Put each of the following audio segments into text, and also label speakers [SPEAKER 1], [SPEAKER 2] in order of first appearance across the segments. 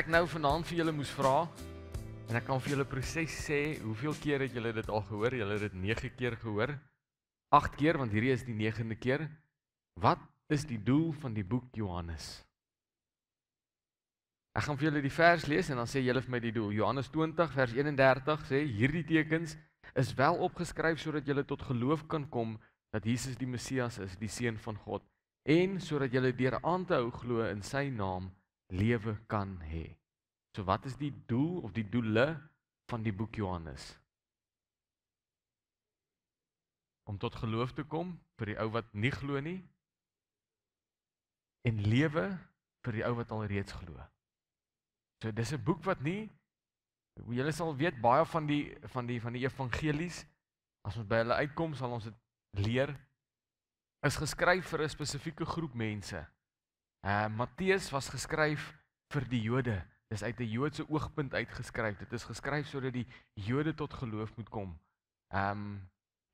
[SPEAKER 1] ek nou vanaand vir julle moes vra, en ek kan vir julle presies sê, hoeveel keer het julle dit al gehoor? Julle het dit 9 keer gehoor, 8 keer, want hierdie is die 9de keer. Wat is die doel van die boek Johannes? Ek gaan vir julle die vers lees, en dan sê julle vir my die doel. Johannes 20 vers 31 sê, hierdie tekens is wel opgeskryf, sodat julle tot geloof kan kom, dat Jesus die Messias is, die Seun van God, en sodat julle deur aan te hou glo in sy naam, lewe kan hê. So wat is die doel of die doele van die boek Johannes? Om tot geloof te kom vir die ou wat nie glo nie, en lewe vir die ou wat al reeds glo. So dis 'n boek wat nie, julle sal weet baie van die evangelies, as ons by hulle uitkom sal ons dit leer, is geskryf vir 'n spesifieke groep mense. Matteus was geskryf vir die Jode. Dis uit 'n Joodse oogpunt uitgeskryf. Dit is geskryf sodat die Jode tot geloof moet kom.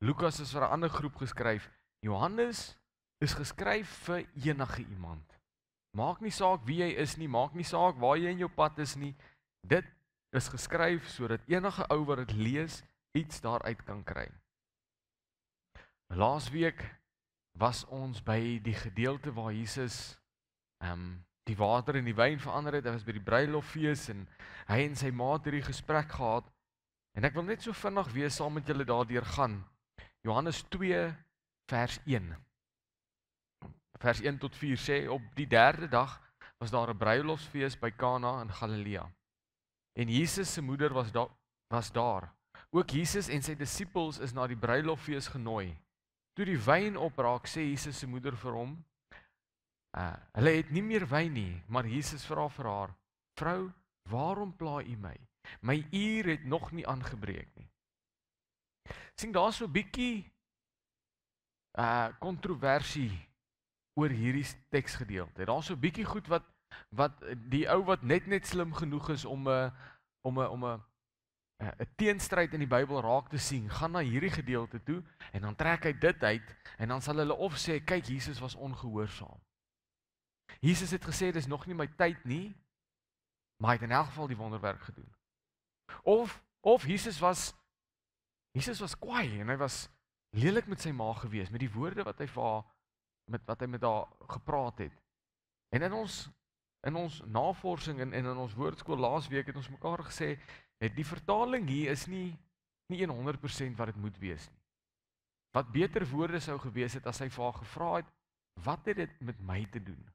[SPEAKER 1] Lukas is vir 'n ander groep geskryf. Johannes is geskryf vir enige iemand. Maak nie saak wie jy is nie, maak nie saak waar jy in jou pad is nie. Dit is geskryf sodat enige ou wat dit lees, iets daaruit kan kry. Laasweek was ons by die gedeelte waar Jesus die water in die wyn verander het. Hy was by die bruiloffees en hy en sy maat het hierdie gesprek gehad. En ek wil net so vinnig weer saam met julle daardeur gaan. Johannes 2 vers 1. Vers 1 tot 4 sê, op die 3de dag was daar 'n bruilofsfees by Kana in Galilea. En Jesus se moeder was daar. Ook Jesus en sy disippels is na die bruiloffees genooi. Toe die wyn opraak, sê Jesus se moeder vir hom, hulle het nie meer wyn nie, maar Jesus vra vir haar, vrou, waarom pla u my? My uur het nog nie aangebreek nie. Sien, daar so 'n bietjie kontroversie oor hierdie teksgedeelte. Daar so 'n bietjie goed wat die ou wat net slim genoeg is om 'n teenstryd in die Bybel raak te sien, gaan na hierdie gedeelte toe en dan trek hy dit uit en dan sal hulle of sê, kyk, Jesus was ongehoorsaam. Jesus het gesê, dis nog nie my tyd nie, maar hy het in elk geval die wonderwerk gedoen. Of Jesus was kwaai en hy was lelik met sy ma gewees, met die woorde wat hy met haar gepraat het. En in ons navorsing en in ons woordskool laasweek het ons mekaar gesê, die vertaling hier is nie 100% wat dit moet wees nie. Wat beter woorde sou gewees het as hy vir haar gevra het, wat het dit met my te doen?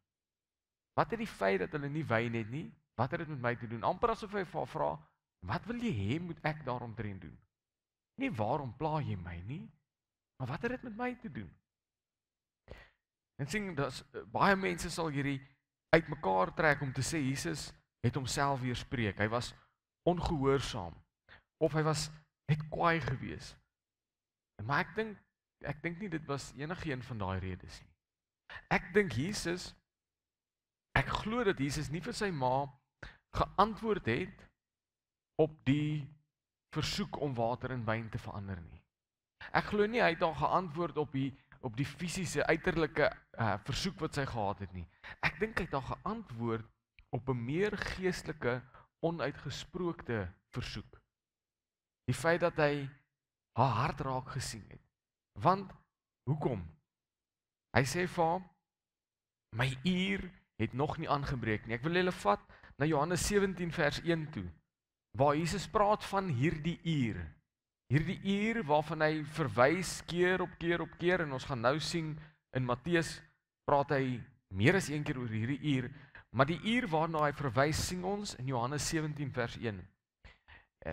[SPEAKER 1] Wat het die feit dat hulle nie wyn het nie, wat het dit met my te doen? Amper asof hy vir haar vra, wat wil jy hê moet ek daaromtrent doen? Nie waarom pla jy my nie, maar wat het dit met my te doen? En sien, baie mense sal hierdie uitmekaar trek om te sê, Jesus het homself weerspreek, hy was ongehoorsaam, of hy was net kwaai gewees. Maar ek dink nie dit was enige een van daai redes nie. Ek glo dat Jesus nie vir sy ma geantwoord het op die versoek om water in wyn te verander nie. Ek glo nie hy het daar geantwoord op die fisiese, uiterlike versoek wat sy gehad het nie. Ek dink hy het daar geantwoord op 'n meer geestelike, onuitgesprookte versoek. Die feit dat hy haar hart raak gesien het. Want, hoekom? Hy sê vir haar, my uur het nog nie aangebreek nie. Ek wil julle vat na Johannes 17 vers 1 toe, waar Jesus praat van hierdie uur waarvan hy verwys keer op keer, en ons gaan nou sien, in Matteus praat hy meer as een keer oor hierdie uur, maar die uur waarna hy verwys sien ons in Johannes 17 vers 1.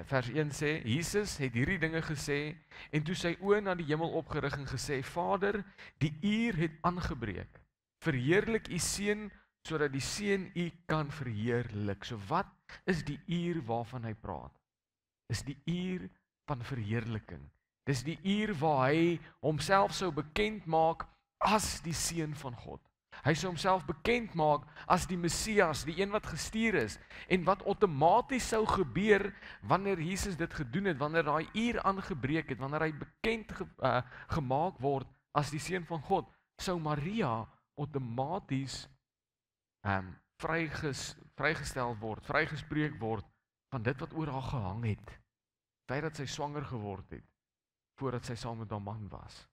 [SPEAKER 1] Vers 1 sê, Jesus het hierdie dinge gesê, en toe sy oë na die hemel opgerig en gesê, Vader, die uur het aangebreek, verheerlik u seun, sodat die seun u kan verheerlik. So wat is die uur waarvan hy praat? Is die uur van verheerliking. Dis die uur waar hy homself sou bekend maak as die Seun van God. Hy sou homself bekend maak as die Messias, die een wat gestuur is, en wat outomaties sou gebeur wanneer Jesus dit gedoen het, wanneer daai uur aangebreek het, wanneer hy bekend gemaak word as die Seun van God, sou Maria outomaties vrygestel word, vrygespreek word van dit wat oor haar gehang het. Feit dat sy swanger geword het voordat sy saam met haar man was.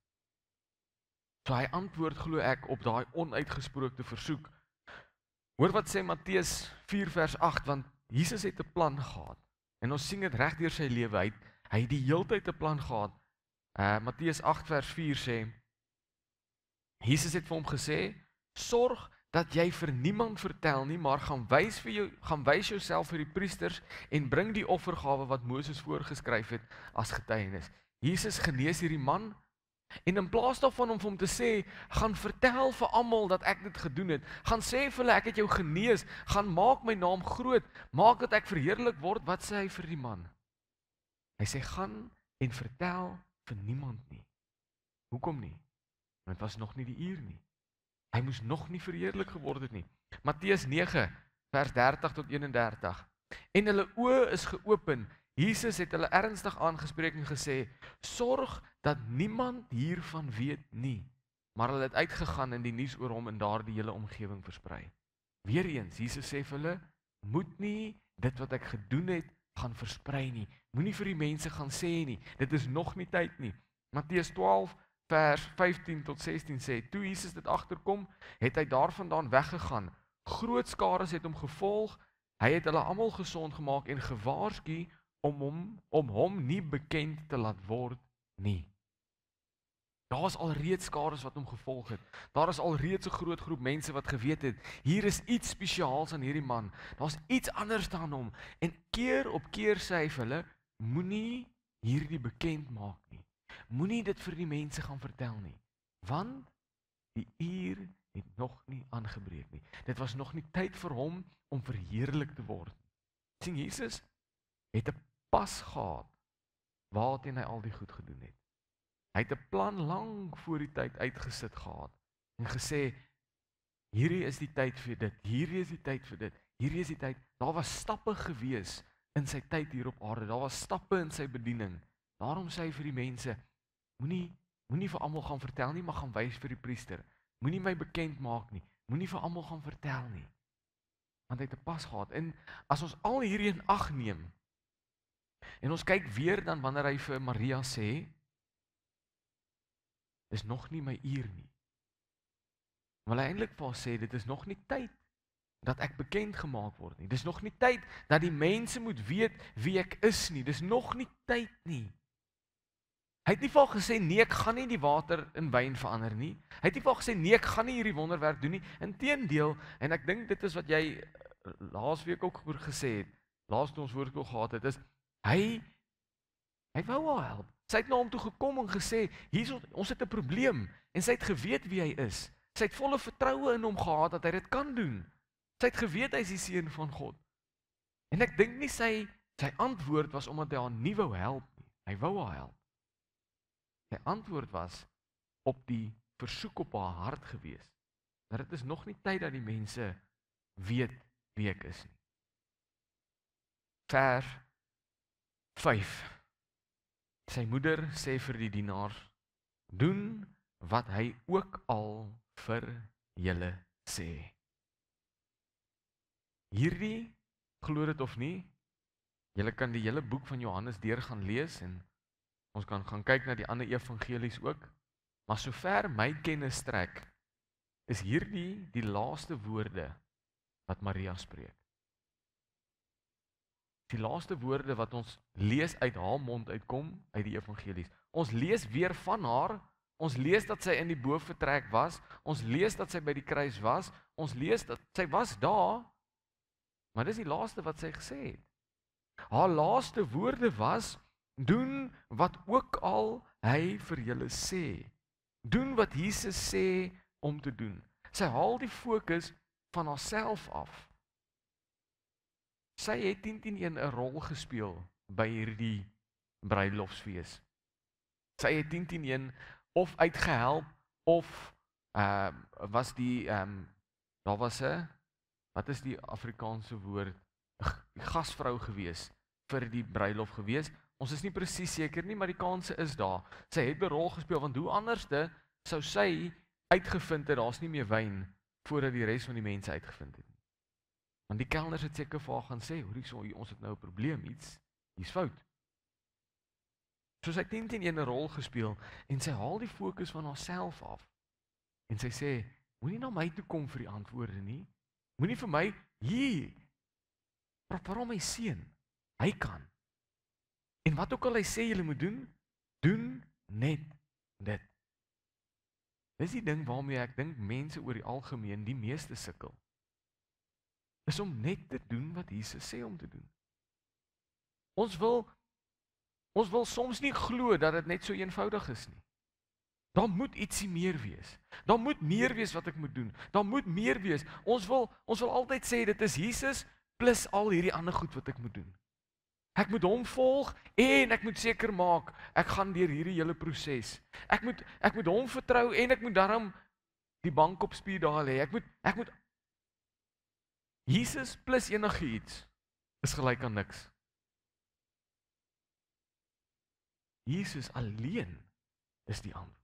[SPEAKER 1] So hy antwoord glo ek op daai onuitgesprookte versoek. Hoor wat sê Matteus 4 vers 8, want Jesus het 'n plan gehad. En ons sien dit reg deur sy lewe. Hy het die heeltyd 'n plan gehad. Matteus 8 vers 4 sê, Jesus het vir hom gesê, sorg dat jy vir niemand vertel nie, maar gaan wys jouself vir die priesters en bring die offergawe wat Moses voorgeskryf het as getuienis. Jesus genees hierdie man en in plaas daarvan om vir hom te sê, gaan vertel vir almal dat ek dit gedoen het, gaan sê vir hulle ek het jou genees, gaan maak my naam groot, maak dat ek verheerlik word, wat sê hy vir die man? Hy sê gaan en vertel vir niemand nie. Hoekom nie? Want dit was nog nie die uur nie. Hy moes nog nie verheerlik geword het nie. Matteus 9 vers 30 tot 31. En hulle oë is geopen. Jesus het hulle ernstig aangespreek en gesê, sorg dat niemand hiervan weet nie. Maar hulle het uitgegaan en die nuus oor hom in daardie hele omgewing versprei. Weereens, Jesus sê vir hulle, moet nie dit wat ek gedoen het gaan versprei nie. Moenie vir die mense gaan sê nie. Dit is nog nie tyd nie. Matteus 12 vers 15 tot 16 sê, toe Jesus dit agterkom, het hy daarvandaan weggegaan. Groot skares het hom gevolg. Hy het hulle almal gesond gemaak en gewaarsku om hom nie bekend te laat word nie. Daar is alreeds skares wat hom gevolg het. Daar is alreeds 'n groot groep mense wat geweet het, hier is iets spesiaals aan hierdie man. Daar's iets anders aan hom. En keer op keer sê hy vir hulle, moenie hierdie bekend maak nie. Moenie dit vir die mense gaan vertel nie. Want die uur het nog nie aangebreek nie. Dit was nog nie tyd vir hom om verheerlik te word. Sien, Jesus het 'n pas gehad waarteen hy al die goed gedoen het. Hy het 'n plan lank voor die tyd uitgesit gehad en gesê, hierdie is die tyd vir dit, hierdie is die tyd vir dit, hierdie is die tyd. Daar was stappe gewees in sy tyd hier op aarde, daar was stappe in sy bediening. Daarom sê hy vir die mense, moenie vir almal gaan vertel nie, maar gaan wys vir die priester. Moenie my bekend maak nie, moenie vir almal gaan vertel nie. Want hy het 'n pas gehad. En as ons al hierdie in ag neem, en ons kyk weer dan wanneer hy vir Maria sê, dis nog nie my uur nie. Want hy eintlik vir haar sê, dit is nog nie tyd dat ek bekend gemaak word nie. Dis nog nie tyd dat die mense moet weet wie ek is nie. Dis nog nie tyd nie. Hy het nie vir haar gesê, nee, ek gaan nie die water in wyn verander nie. Hy het nie vir haar gesê, nee, ek gaan nie hierdie wonderwerk doen nie. Inteendeel, en ek dink dit is wat jy laasweek ook gesê het, laas toe ons woordskool gehad het, is, hy wou haar help. Sy het na hom toe gekom en gesê, ons het 'n probleem, en sy het geweet wie hy is. Sy het volle vertroue in hom gehad dat hy dit kan doen. Sy het geweet hy is die seun van God. En ek dink nie sy antwoord was omdat hy haar nie wou help nie. Hy wou haar help. Sy antwoord was op die versoek op haar hart gewees. Dat dit is nog nie tyd dat die mense weet wie ek is nie. Vers 5. Sy moeder sê vir die dienaars, doen wat hy ook al vir julle sê. Hierdie, glo dit of nie, julle kan die hele boek van Johannes deur gaan lees en ons kan gaan kyk na die ander evangelies ook, maar sover my kennis strek, is hierdie die laaste woorde wat Maria spreek. Die laaste woorde wat ons lees uit haar mond uitkom, uit die evangelies. Ons lees weer van haar, ons lees dat sy in die boefretrek was, ons lees dat sy by die kruis was, ons lees dat sy was daar, maar dis die laaste wat sy gesê het. Haar laaste woorde was, doen wat ook al hy vir julle sê. Doen wat Jesus sê om te doen. Sy haal die fokus van haarself af. Sy het 10-10-1 'n rol gespeel by hierdie bruilofsfees. Sy het 10-10-1 of uitgehelp of was die daar was 'n, wat is die Afrikaanse woord, die gasvrou gewees vir die bruilof gewees. Ons is nie presies seker nie, maar die kanse is daar. Sy het 'n rol gespeel, want hoe anderste sou sy uitgevind het, daar's nie meer wyn, voordat die res van die mense uitgevind het. Want die kelners het seker vir haar gaan sê, hoorie, ons het nou 'n probleem, iets fout. So sy het 10-1 'n rol gespeel en sy haal die fokus van haarself af. En sy sê, moenie na my toe kom vir die antwoorde nie. Moenie vir my hier. Waarom my seun? Hy kan. En wat ook al hy sê julle moet doen, doen net dit. Dis die ding waarmee ek dink mense oor die algemeen die meeste sukkel. Is om net te doen wat Jesus sê om te doen. Ons wil soms nie glo dat dit net so eenvoudig is nie. Daar moet ietsie meer wees. Daar moet meer wees wat ek moet doen. Daar moet meer wees. Ons wil altyd sê dit is Jesus plus al hierdie ander goed wat ek moet doen. Ek moet hom volg en ek moet seker maak ek gaan deur hierdie hele proses. Ek moet hom vertrou en ek moet daarom die bank op speed dial hê. Ek moet Jesus plus enigiets is gelyk aan niks. Jesus alleen is die antwoord.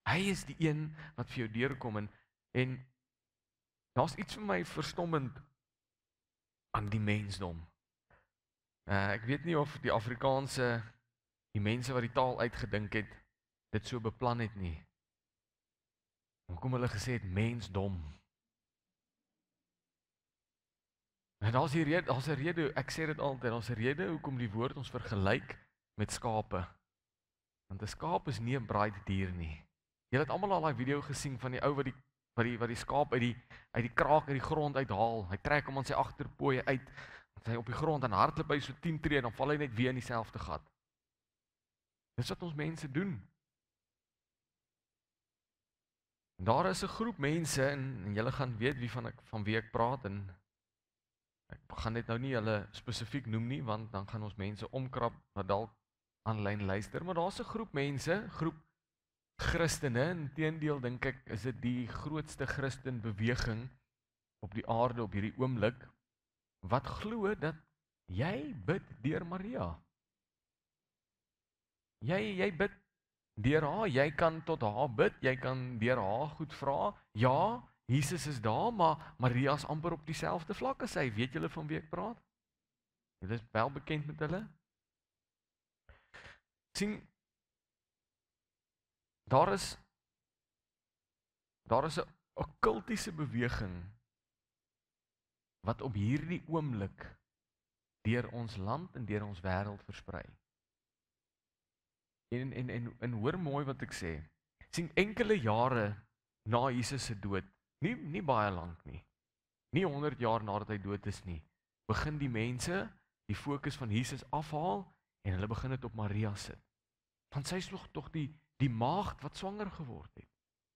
[SPEAKER 1] Hy is die een wat vir jou deurkom en daar's iets vir my verstommend aan die mensdom. Ek weet nie of die Afrikaanse, die mense wat die taal uitgedink het, dit so beplan het nie. Hoekom hulle gesê het mensdom? En daar's 'n rede, ek sê dit altyd, daar's 'n rede hoekom die woord ons vergelyk met skape. Want 'n skaap is nie 'n braaide dier nie. Julle het almal al daai video gesien van die ou wat die skaap uit die kraak uit die grond uithaal. Hy trek hom aan sy agterpooie uit. Hy op die grond en hardloop by so 10 tree, dan val hy net weer in dieselfde gat. Dis wat ons mense doen. En daar is 'n groep mense en julle gaan weet van wie ek praat en ek gaan dit nou nie hulle spesifiek noem nie, want dan gaan ons mense omkrap wat dalk aanlyn luister, maar daar's 'n groep mense, groep Christene, inteendeel dink ek is dit die grootste Christenbeweging op die aarde op hierdie oomblik, wat glo dat jy bid deur Maria. Jy bid deur haar, jy kan tot haar bid, jy kan deur haar goed vra. Ja, Jesus is daar, maar Maria is amper op dieselfde vlak as hy. Weet julle van wie ek praat? Julle is wel bekend met hulle? Sien, daar is 'n okkultiese beweging wat op hierdie oomblik deur ons land en deur ons wêreld versprei. En hoor mooi wat ek sê. Sien, enkele jare na Jesus se dood, nie baie lank nie. Nie 100 jaar nadat hy dood is nie, begin die mense die fokus van Jesus afhaal en hulle begin dit op Maria sit. Want sy is tog die maagd wat swanger geword het.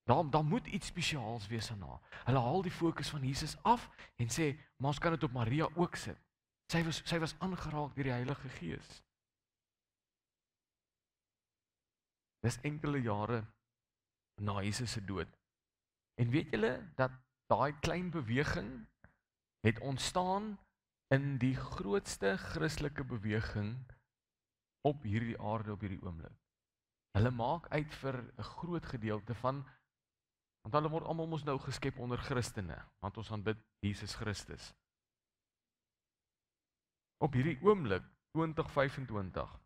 [SPEAKER 1] Daar moet iets spesiaals wees aan haar. Hulle haal die fokus van Jesus af en sê, maar ons kan dit op Maria ook sit. Sy was aangeraak deur die Heilige Gees. Dis enkele jare na Jesus se dood. En weet julle dat daai klein beweging het ontstaan in die grootste Christelike beweging op hierdie aarde op hierdie oomblik. Hulle maak uit vir 'n groot gedeelte van, want hulle word almal mos nou geskep onder Christene, want ons aanbid Jesus Christus. Op hierdie oomblik 2025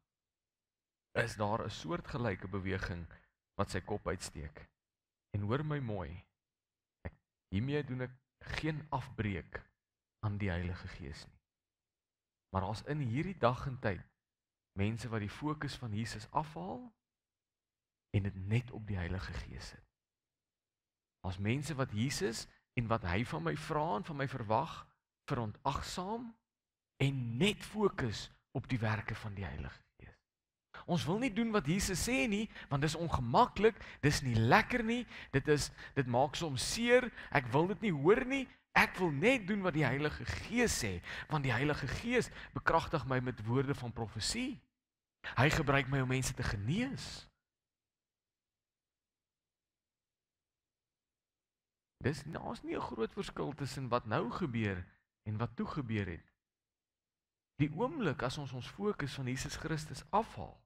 [SPEAKER 1] is daar 'n soortgelyke beweging wat sy kop uitsteek. En hoor my mooi, hiermee doen ek geen afbreek aan die Heilige Gees nie. Maar as in hierdie dag en tyd mense wat die fokus van Jesus afhaal en dit net op die Heilige Gees sit. As mense wat Jesus en wat hy van my vra en van my verwag verontagsaam en net fokus op die werke van die Heilige Gees. Ons wil nie doen wat Jesus sê nie, want dis ongemaklik, dis nie lekker nie, dit maak soms seer, ek wil dit nie hoor nie, ek wil net doen wat die Heilige Gees sê, want die Heilige Gees bekragtig my met woorde van profesie. Hy gebruik my om mense te genees. Daar's nie 'n groot verskil tussen wat nou gebeur en wat toe gebeur het. Die oomblik as ons fokus van Jesus Christus afhaal,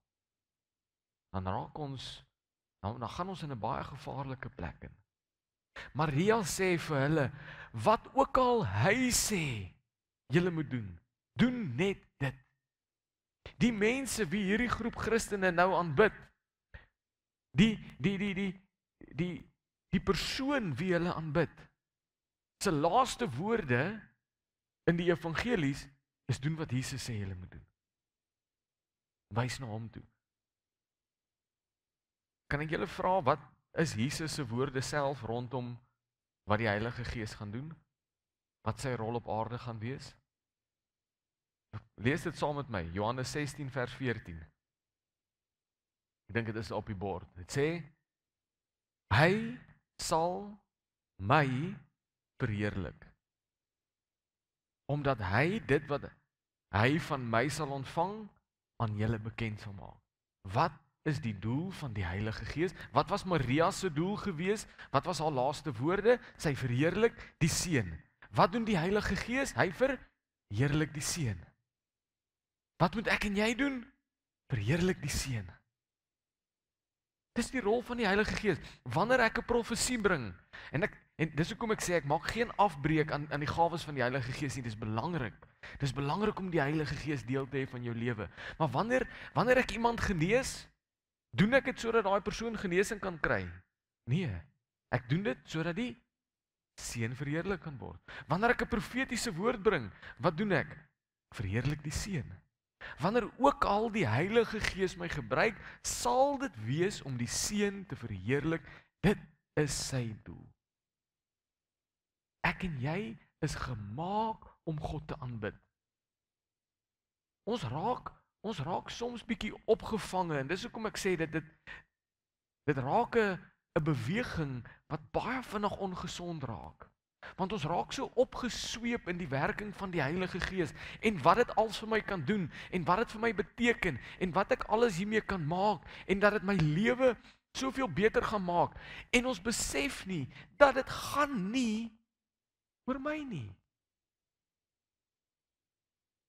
[SPEAKER 1] dan gaan ons in 'n baie gevaarlike plek in. Maria sê vir hulle, wat ook al hy sê, julle moet doen. Doen net dit. Die mense wie hierdie groep Christene nou aanbid, die persoon wie hulle aanbid, se laaste woorde in die evangelies is doen wat Jesus sê julle moet doen. Wys na hom toe. Kan ek julle vra, wat is Jesus se woorde self rondom wat die Heilige Gees gaan doen? Wat sy rol op aarde gaan wees? Lees dit saam met my, Johannes 16 vers 14. Ek dink dit is op die bord. Dit sê, hy sal my verheerlik, omdat hy dit wat hy van my sal ontvang, aan julle bekend sal maak. Wat is die doel van die Heilige Gees? Wat was Maria se doel gewees? Wat was haar laaste woorde? Sy verheerlik die Seun. Wat doen die Heilige Gees? Hy verheerlik die Seun. Wat moet ek en jy doen? Verheerlik die Seun. Dis die rol van die Heilige Gees. Wanneer ek 'n profesie bring, en dis hoekom ek sê, ek maak geen afbreek aan die gawes van die Heilige Gees nie, dis belangrik. Dis belangrik om die Heilige Gees deel te hê van jou lewe. Maar wanneer ek iemand genees, doen ek dit sodat daai persoon genesing kan kry? Nee, ek doen dit sodat die Seun verheerlik kan word. Wanneer ek 'n profetiese woord bring, wat doen ek? Verheerlik die Seun. Wanneer ook al die Heilige Gees my gebruik, sal dit wees om die Seun te verheerlik. Dit is sy doel. Ek en jy is gemaak om God te aanbid. Ons raak soms bietjie opgevange, en dis hoekom ek sê dit raak 'n beweging wat baie vinnig ongesond raak. Want ons raak so opgesweep in die werking van die Heilige Gees, en wat dit als vir my kan doen, en wat dit vir my beteken, en wat ek alles hiermee kan maak, en dat dit my lewe soveel beter gaan maak, en ons besef nie, dat dit gaan nie oor my nie.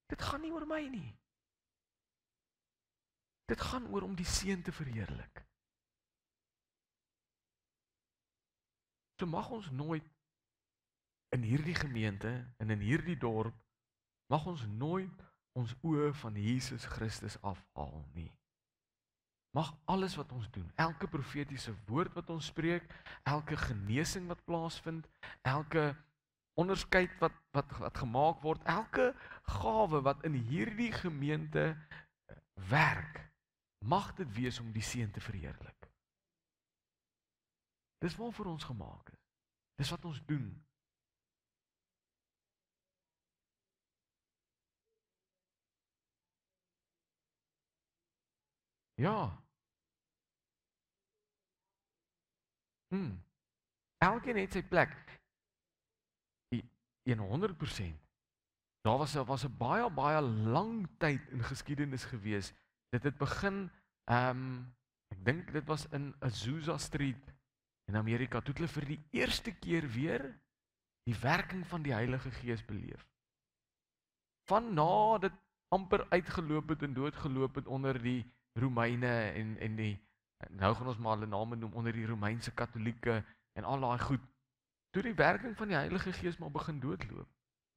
[SPEAKER 1] Dit gaan nie oor my nie. Dit gaan oor om die Seun te verheerlik. So mag ons nooit in hierdie gemeente en in hierdie dorp, mag ons nooit ons oë van Jesus Christus afhaal nie. Mag alles wat ons doen, elke profetiese woord wat ons spreek, elke genesing wat plaasvind, elke onderskeid wat gemaak word, elke gawe wat in hierdie gemeente werk, mag dit wees om die Seun te verheerlik. Dis waarvoor ons gemaak is. Dis wat ons doen. Ja. Elkeen het sy plek. 100%. Daar was 'n baie lang tyd in geskiedenis gewees. Dit het begin, ek dink dit was in Azusa Street in Amerika, toe hulle vir die eerste keer weer die werking van die Heilige Gees beleef. Van na dit amper uitgeloop het en doodgeloop het onder die Romeine en die, nou gaan ons maar hulle name noem, onder die Romeinse Katolieke en al daai goed, toe die werking van die Heilige Gees maar begin doodloop.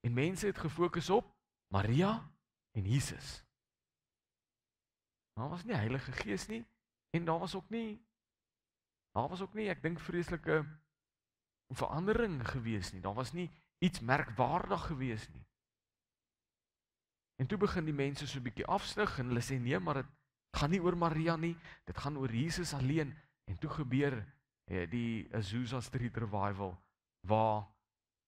[SPEAKER 1] En mense het gefokus op Maria en Jesus. Daar was nie Heilige Gees nie, en daar was ook nie, ek dink vreeslike verandering gewees nie. Daar was nie iets merkwaardig gewees nie. En toe begin die mense so 'n bietjie afstig en hulle sê nee, maar dit gaan nie oor Maria nie, dit gaan oor Jesus alleen. En toe gebeur die Azusa Street Revival, waar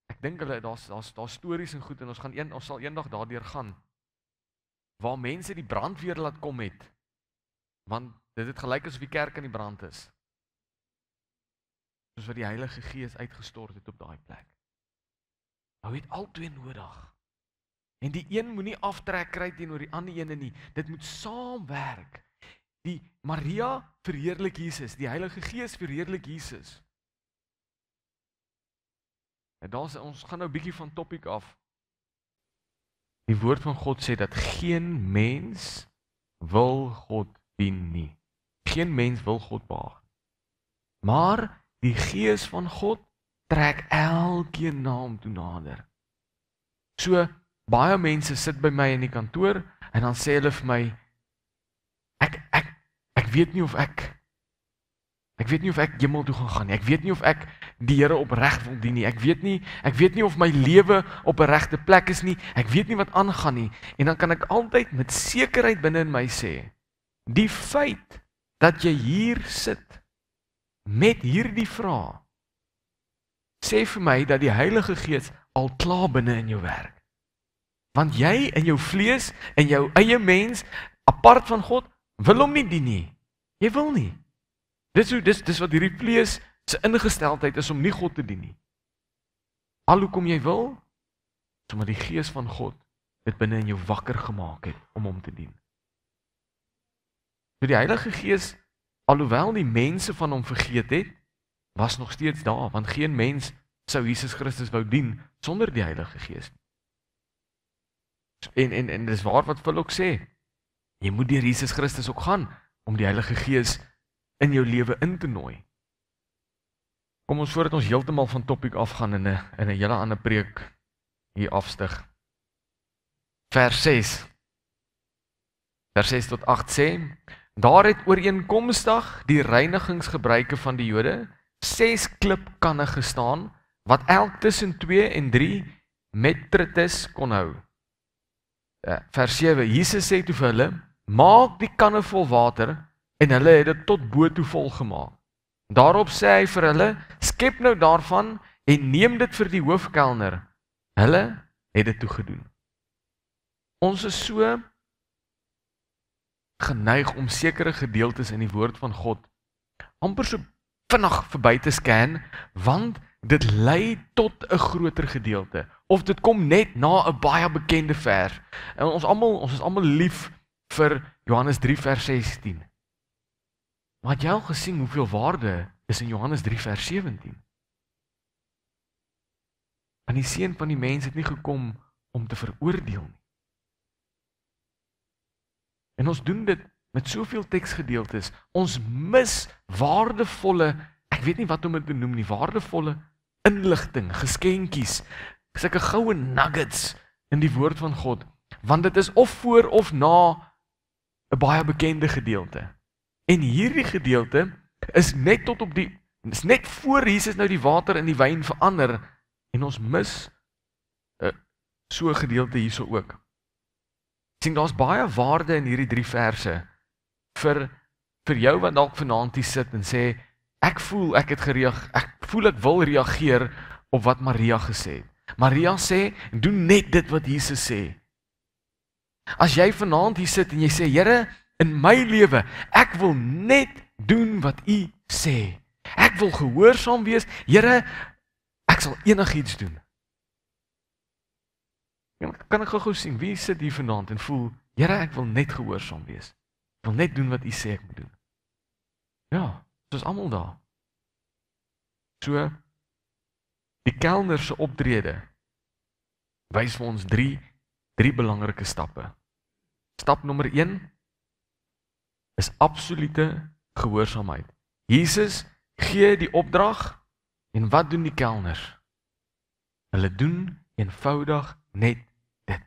[SPEAKER 1] ek dink hulle daar's stories en goed, en ons sal eendag daardeur gaan, waar mense die brandweer laat kom het, want dit het gelyk asof die kerk in die brand is, soos wat die Heilige Gees uitgestort het op daai plek. Nou het al twee nodig, en die een moenie aftrek kry teenoor die ander ene nie, dit moet saamwerk. Die Maria verheerlik Jesus, die Heilige Gees verheerlik Jesus. En ons gaan nou 'n bietjie van topic af. Die woord van God sê dat geen mens wil God dien nie. Geen mens wil God behaag. Maar die Gees van God trek elkeen na hom toe nader. So, baie mense sit by my in die kantoor, en dan sê hulle vir my, ek weet nie of ek hemel toe gaan nie, ek weet nie of ek die Here opreg wil dien nie, ek weet nie of my lewe op 'n regte plek is nie, ek weet nie wat aangaan nie, en dan kan ek altyd met sekerheid binne in my sê, die feit dat jy hier sit, met hierdie vraag, sê vir my dat die Heilige Gees al klaar binne in jou werk. Want jy in jou vlees, in jou eie mens, apart van God, wil hom nie dien nie. Jy wil nie. Dis wat hierdie vlees se ingesteldheid is om nie God te dien nie. Al hoekom jy wil, omdat die Gees van God dit binne in jou wakker gemaak het om hom te dien. So die Heilige Gees, alhoewel die mense van hom vergeet het, was nog steeds daar, want geen mens sou Jesus Christus wou dien sonder die Heilige Gees. En dis waar wat Phil ook sê, jy moet deur Jesus Christus ook gaan, om die Heilige Gees in jou lewe in te nooi. Kom ons voordat ons heeltemal van topiek afgaan in 'n hele ander preek hier afstig. Vers 6 tot 8 sê, daar het ooreenkomstig die reinigingsgebruike van die Jode 6 klipkanne gestaan, wat elk tussen 2 en 3 metritus kon hou. Vers 7, Jesus sê toe vir hulle, maak die kanne vol water, en hulle het dit tot bo toe vol gemaak. Daarop sê hy vir hulle, skep nou daarvan, en neem dit vir die hoofkelner. Hulle het dit toegedoen. Ons is so geneig om sekere gedeeltes in die woord van God amper so vinnig verby te scan, want dit lei tot 'n groter gedeelte, of dit kom net na 'n baie bekende vers. En ons is almal lief vir Johannes 3 vers 16. Maar het jy al gesien hoeveel waarde is in Johannes 3 vers 17? Want die Seun van die mens het nie gekom om te veroordeel nie. En ons doen dit met soveel teksgedeeltes, ons mis waardevolle, ek weet nie wat om dit te noem nie, waardevolle inligting, geskenkies, sulke goue nuggets in die woord van God, want dit is of voor of na 'n baie bekende gedeelte. En hierdie gedeelte is net is net voor Jesus nou die water in die wyn verander, en ons mis so 'n gedeelte hierso ook. Sien, daar's baie waarde in hierdie 3 verse vir jou wat dalk vanaand hier sit en sê, ek voel ek wil reageer op wat Maria gesê het. Maria sê, doen net dit wat Jesus sê. As jy vanaand hier sit en jy sê, Here, in my lewe, ek wil net doen wat U sê. Ek wil gehoorsaam wees. Here, ek sal enigiets doen. Kan ek gou sien, wie sit hier vanaand en voel, Here, ek wil net gehoorsaam wees. Ek wil net doen wat U sê ek moet doen. Ja, soos almal daar. So, die kelner se optrede wys vir ons drie belangrike stappe. Stap nommer 1 is absolute gehoorsaamheid. Jesus gee die opdrag, en wat doen die kelners? Hulle doen eenvoudig net dit.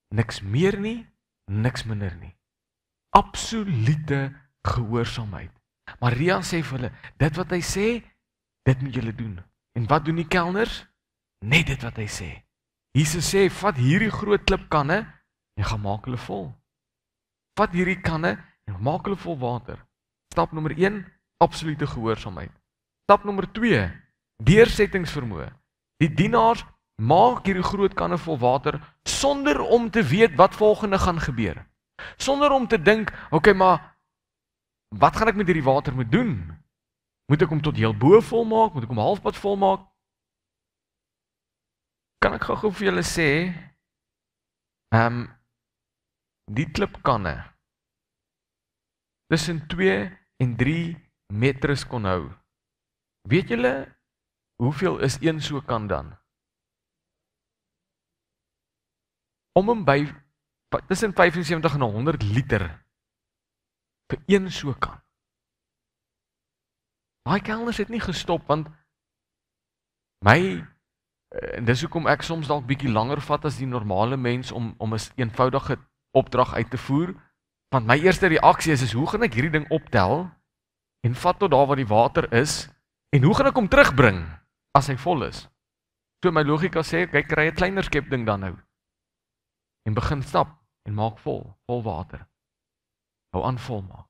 [SPEAKER 1] Niks meer nie, niks minder nie. Absolute gehoorsaamheid. Maria sê vir hulle, dit wat hy sê, dit moet julle doen. En wat doen die kelners? Net dit wat hy sê. Jesus sê, vat hierdie groot klipkanne en gaan maak hulle vol. Vat hierdie kanne en maak hulle vol water. Stap nommer 1, absolute gehoorsaamheid. Stap nommer 2, deursettingsvermoë. Die dienaars maak hierdie groot kanne vol water sonder om te weet wat volgende gaan gebeur. Sonder om te dink, okay, maar wat gaan ek met hierdie water moet doen? Moet ek hom tot heel bo vol maak? Moet ek hom halfpad vol maak? Kan ek gou vir julle sê, die klipkanne tussen 2 en 3 meters kon hou. Weet julle, hoeveel is een so kan dan? Om en by tussen 75 en 100 liter vir een so kan. Daai kelners het nie gestop, want En dis hoekom ek soms dalk bietjie langer vat as die normale mens om 'n eenvoudige opdrag uit te voer, want my eerste reaksie is hoe gaan ek hierdie ding optel en vat tot daar waar die water is en hoe gaan ek hom terugbring as hy vol is? So my logika sê, kyk, kry 'n kleiner skepding dan nou en begin stap en maak vol water. Hou aan vol maak.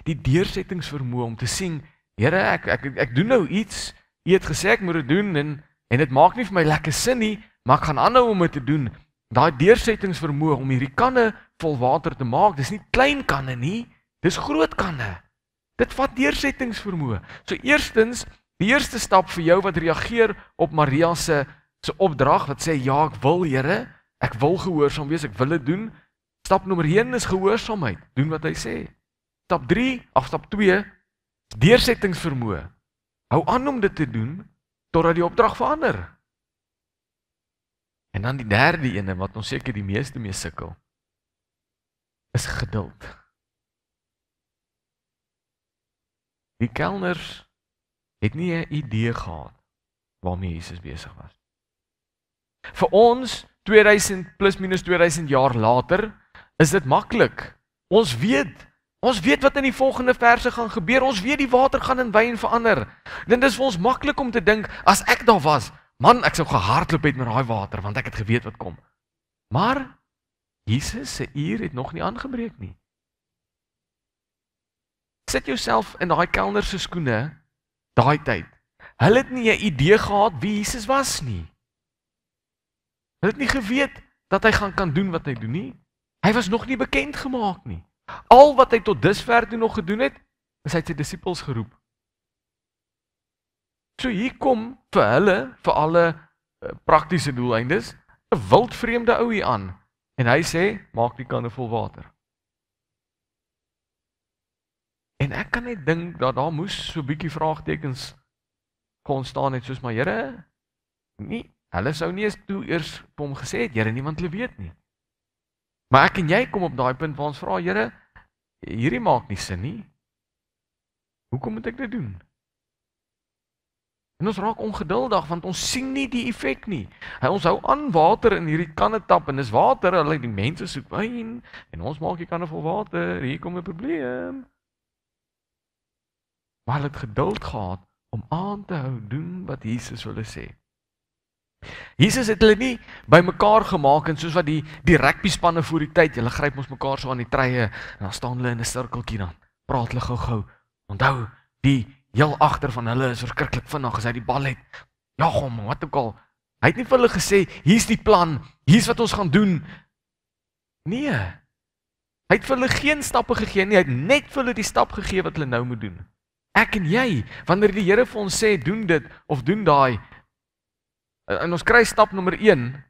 [SPEAKER 1] Die deursettingsvermoë om te sien, Here, ek doen nou iets, U het gesê ek moet dit doen en dit maak nie vir my lekker sin nie, maar ek gaan aanhou om dit te doen. Daai deursettingsvermoë om hierdie kanne vol water te maak, dis nie klein kanne nie, dis groot kanne. Dit vat deursettingsvermoë. So eerstens, die eerste stap vir jou wat reageer op Maria se opdrag wat sê ja, ek wil Here, ek wil gehoorsaam wees, ek wil dit doen. Stap nommer 1 is gehoorsaamheid, doen wat hy sê. Stap 2, deursettingsvermoë. Hou aan om dit te doen totdat die opdrag verander. En dan die derde ene wat ons seker die meeste mee sukkel, is geduld. Die kelners het nie 'n idee gehad waarmee Jesus besig was. Vir ons 2000 plus minus 2000 jaar later is dit maklik. Ons weet wat in die volgende verse gaan gebeur. Ons weet die water gaan in wyn verander. En dit is vir ons maklik om te dink as ek daar was, man, ek sou gehardloop het met daai water want ek het geweet wat kom. Maar Jesus se uur het nog nie aangebreek nie. Sit jouself in daai kelner se skoene daai tyd. Hulle het nie 'n idee gehad wie Jesus was nie. Hulle het nie geweet dat hy kan doen wat hy doen nie. Hy was nog nie bekend gemaak nie. Al wat hy tot dusver toe nog gedoen het, is hy sy disippels geroep. So hier kom vir hulle, vir alle praktiese doeleindes, 'n wildvreemde ou hier aan. En hy sê, maak die kanne vol water. En ek kan net dink dat daar moes so 'n bietjie vraagtekens ontstaan het, soos maar Here, nie, hulle sou nie eens toe eers vir hom gesê het, Here, niemand hulle weet nie. Maar ek en jy kom op daai punt waar ons vra, Here, hierdie maak nie sin nie. Hoekom moet ek dit doen? En ons raak ongeduldig want ons sien nie die effek nie. Ons hou aan water in hierdie kanne tap en dis water, hulle die mense soek wyn en ons maak die kanne vol water, hier kom 'n probleem. Maar hulle het geduld gehad om aan te hou doen wat Jesus hulle sê. Jesus het hulle nie bymekaar gemaak en soos wat die rugby spanne voor die tyd, hulle gryp ons mekaar so aan die treie en dan staan hulle in 'n sirkeltjie dan. Praat hulle gou-gou. Onthou, die heel agter van hulle is verskriklik vinnig as hy die bal het. Ja, hom, wat ook al. Hy het nie vir hulle gesê, hier's die plan, hier's wat ons gaan doen. Nee. Hy het vir hulle geen stappe gegee nie, hy het net vir hulle die stap gegee wat hulle nou moet doen. Ek en jy, wanneer die Here vir ons sê, doen dit of doen daai, en ons kry stap nommer 1,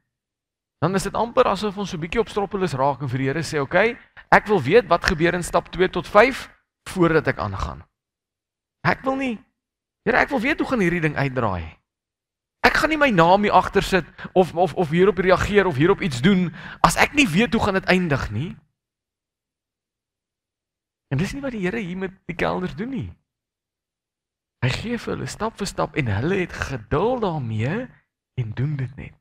[SPEAKER 1] dan is dit amper asof ons so 'n bietjie op stroppelis raak en vir die Here sê, okay, ek wil weet wat gebeur in stap 2 tot 5 voordat ek aangaan. Ek wil nie, Here, ek wil weet hoe gaan hierdie ding uitdraai. Ek gaan nie my naam hier agter sit of hierop reageer of hierop iets doen as ek nie weet hoe gaan dit eindig nie. En dis nie wat die Here hier met die kelners doen nie. Hy gee vir hulle stap vir stap en hulle het geduld daarmee en doen dit net.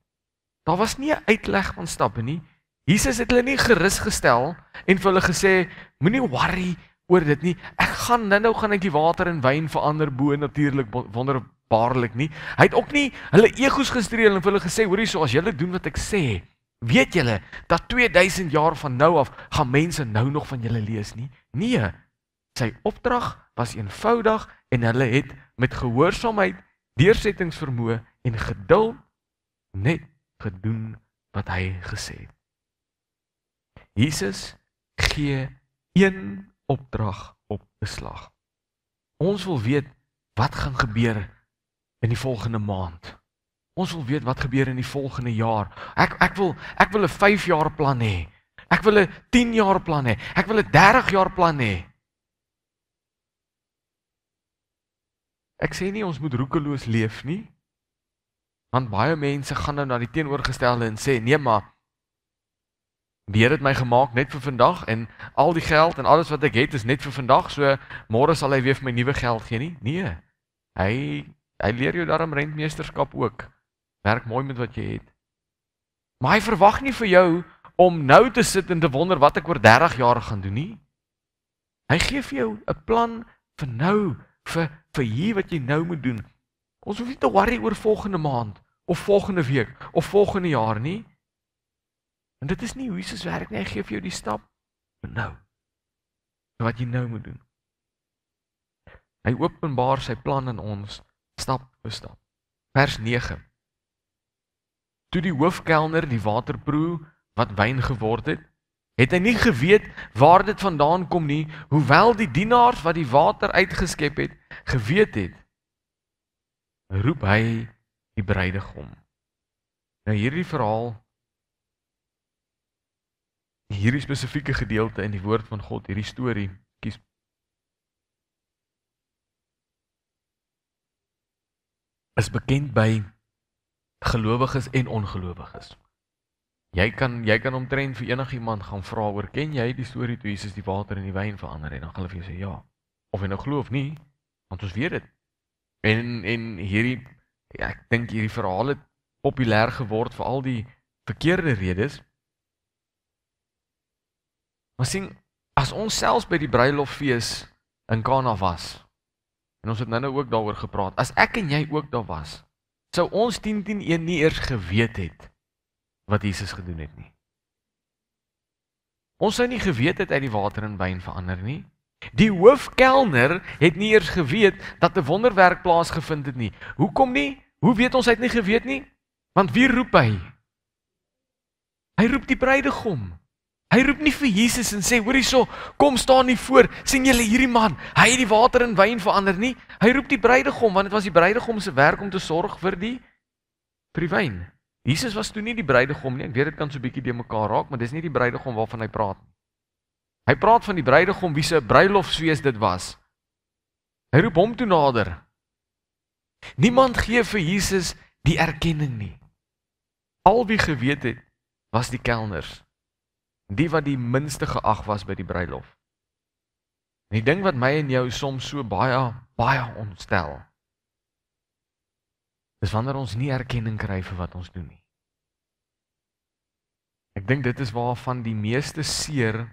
[SPEAKER 1] Daar was nie 'n uitleg van stappe nie. Jesus het hulle nie gerus gestel en vir hulle gesê, moenie worry oor dit nie. Ek gaan nou gaan ek die water in wyn verander bo natuurlik wonderbaarlik nie. Hy het ook nie hulle egos gestreel en vir hulle gesê, hoorie so as julle doen wat ek sê, weet julle dat 2000 jaar van nou af gaan mense nou nog van julle lees nie. Nee. Sy opdrag was eenvoudig en hulle het met gehoorsaamheid, deursettingsvermoë en geduld net gedoen wat hy gesê het. Jesus gee een opdrag op 'n slag. Ons wil weet wat gaan gebeur in die volgende maand. Ons wil weet wat gebeur in die volgende jaar. Ek wil 'n 5 jaar plan hê. Ek wil 'n 10 jaar plan hê. Ek wil 'n 30 jaar plan hê. Ek sê nie ons moet roekeloos leef nie. Want baie mense gaan nou na die teenoorgestelde en sê, nee maar, die Here het my gemaak net vir vandag en al die geld en alles wat ek het is net vir vandag, so môre sal hy weer vir my nuwe geld gee nie. Nee, hy Hy leer jou daarom rentmeesterskap ook. Werk mooi met wat jy het. Maar hy verwag nie vir jou om nou te sit en te wonder wat ek oor 30 jaar gaan doen nie. Hy gee vir jou 'n plan vir nou, vir hier wat jy nou moet doen. Ons hoef nie te worry oor volgende maand, of volgende week, of volgende jaar nie. En dit is nie hoe Jesus werk nie, hy gee vir jou die stap vir nou. Vir wat jy nou moet doen. Hy openbaar sy plan aan ons, stap vir stap. Vers 9. Toe die hoofkelner die water proe wat wyn geword het hy nie geweet waar dit vandaan kom nie, hoewel die dienaars wat die water uitgeskep het, geweet het. Roep hy die bruidegom. Nou hierdie verhaal, hierdie spesifieke gedeelte in die woord van God, hierdie storie, is bekend by gelowiges en ongelowiges. Jy kan omtrent vir enigiemand gaan vra oor, ken jy die storie toe Jesus die water in die wyn verander het? Dan gaan hulle vir jou sê ja. Of jy nou glo of nie, want ons weet dit. En hierdie, ja, ek dink hierdie verhaal het populêr geword vir al die verkeerde redes. Maar sien, as ons selfs by die bruiloftfees in Kana was, en ons het nou ook daaroor gepraat, as ek en jy ook daar was, sou ons 10-10-1 nie eers geweet het wat Jesus gedoen het nie. Ons sou nie geweet het uit die water in wyn verander nie. Die hoofkelner het nie eers geweet dat 'n wonderwerk plaasgevind het nie. Hoekom nie? Hoe weet ons hy het nie geweet nie? Want wie roep hy? Hy roep die bruidegom. Hy roep nie vir Jesus en sê, hoor hierso, kom staan hier voor, sien julle hierdie man, hy het die water in wyn verander nie. Hy roep die bruidegom, want dit was die bruidegom se werk om te sorg vir die wyn. Jesus was toe nie die bruidegom nie, ek weet dit kan so 'n bietjie de mekaar raak, maar dis nie die bruidegom waarvan hy praat nie. Hy praat van die bruidegom wie se bruilofsfees dit was. Hy roep hom toe nader. Niemand gee vir Jesus die erkenning nie. Al wie geweet het, was die kelners. Die wat die minste geag was by die bruilof. En die ding wat my en jou soms so baie ontstel, is wanneer ons nie erkenning kry vir wat ons doen nie. Ek dink dit is waarvan die meeste seer